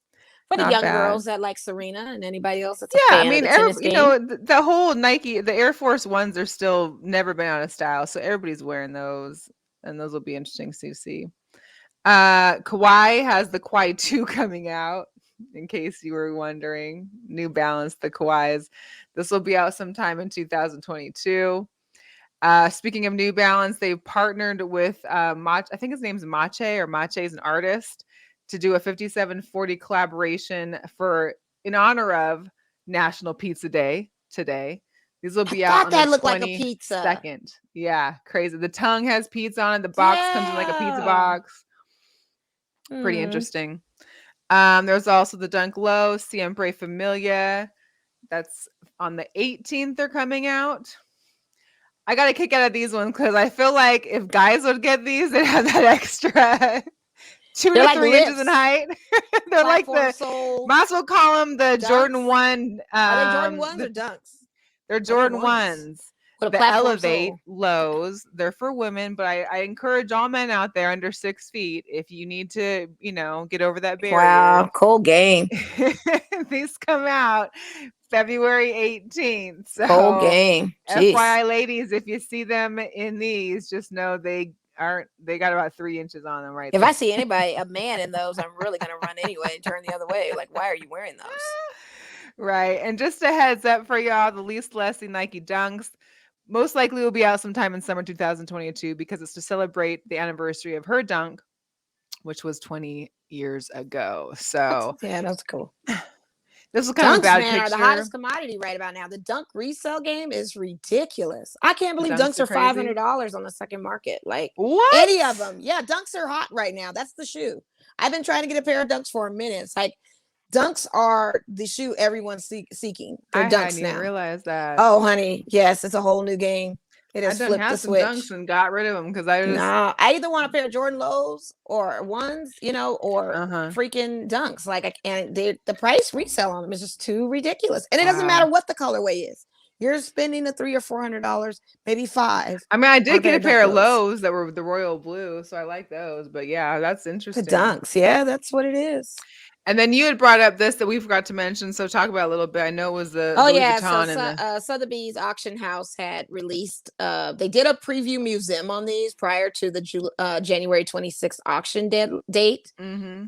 For the young girls that like Serena and anybody else that's a fan of the tennis game.
The whole Nike, the Air Force Ones are still never been out of style, so everybody's wearing those, and those will be interesting to see. Kawhi has the Kawhi 2 coming out, in case you were wondering. New Balance, the Kawhis. This will be out sometime in 2022. Speaking of New Balance, they've partnered with I think his name's Mache, or Mache is an artist, to do a 5740 collaboration in honor of National Pizza Day today. These will be out on the 22nd. Yeah, crazy. The tongue has pizza on it. The box comes in like a pizza box. Pretty interesting. There's also the Dunk Low, Siempre Familia. That's on the 18th. They're coming out. I got a kick out of these ones because I feel like if guys would get these, they'd have that extra 2 to 3 inches in height. They're like might as well call them the dunks. Jordan 1.
Are they Jordan 1s or dunks?
They're Jordan 1s. The Elevate lows. They're for women, but I encourage all men out there under 6 feet, if you need to, get over that barrier.
Wow, cool game.
These come out February 18th. So
cool game. Jeez.
FYI, ladies, if you see them in these, just know they got about 3 inches on them right
If
there.
I see a man in those, I'm really going to run anyway and turn the other way. Like, why are you wearing those?
Right. And just a heads up for y'all, the Least Leslie Nike Dunks most likely will be out sometime in summer 2022 because it's to celebrate the anniversary of her dunk, which was 20 years ago. So
that's cool.
This is kind of a bad picture.
Are the hottest commodity right about now. The dunk resale game is ridiculous. I can't believe dunks are $500 on the second market. Like,
what?
Any of them. Yeah, dunks are hot right now. That's the shoe. I've been trying to get a pair of dunks for a minute. It's like, dunks are the shoe everyone's seeking. They're dunks now. I didn't
realize that.
Oh, honey. Yes, it's a whole new game. It has flipped the switch.
Dunks and got rid of them because I
either want a pair of Jordan lows or ones, or freaking dunks. Like, and the price resale on them is just too ridiculous. And it doesn't matter what the colorway is. You're spending $300 or $400, maybe $500.
I mean, I did get a pair of lows that were the royal blue, so I like those. But yeah, that's interesting.
The dunks, yeah, that's what it is.
And then you had brought up this that we forgot to mention, so talk about it a little bit. I know it was the Louis Vuitton
Sotheby's auction house had released. They did a preview museum on these prior to the January 26th auction date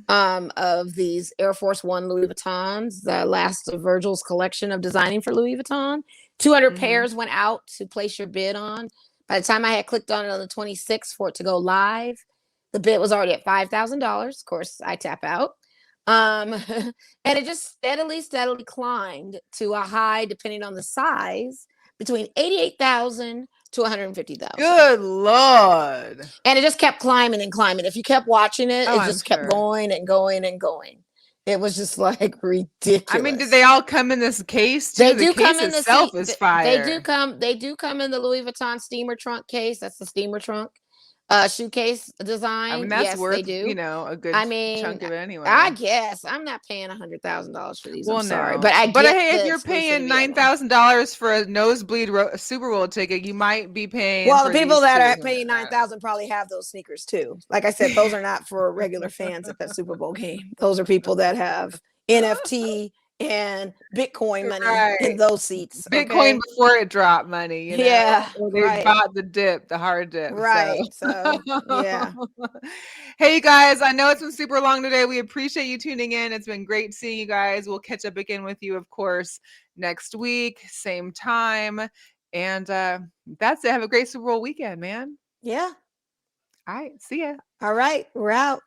of these Air Force One Louis Vuittons, the last of Virgil's collection of designing for Louis Vuitton. 200 pairs went out to place your bid on. By the time I had clicked on it on the 26th for it to go live, the bid was already at $5,000. Of course, I tap out. And it just steadily climbed to a high, depending on the size, between 88,000 to 150,000.
Good Lord.
And it just kept climbing and climbing. If you kept watching it, it just kept going and going and going. It was just like ridiculous.
I mean, did they all come in this case too?
They do come in
is fire.
They do come in the Louis Vuitton steamer trunk case. That's the steamer trunk. Shoe case design.
I mean, that's
Yes,
worth,
they do.
a good
I mean,
chunk of it anyway.
I guess I'm not paying $100,000 for these.
Well,
I'm sorry,
no.
but I
But
get
hey, if
the
you're paying
exclusivity of them.
$9,000 for a nosebleed Super Bowl ticket, you might be paying.
Well,
for
the people
these
that
too.
are paying $9,000 probably have those sneakers too. Like I said, those are not for regular fans at that Super Bowl game. Those are people that have NFT and Bitcoin money in those seats.
Bitcoin
Okay?
before it dropped money, you know?
Yeah,
Or they
right.
bought the dip, the hard dip.
Right. So, yeah.
Hey guys, I know it's been super long today. We appreciate you tuning in. It's been great seeing you guys. We'll catch up again with you, of course, next week, same time. And that's it. Have a great Super Bowl weekend, man.
Yeah.
All right. See ya.
All right. We're out.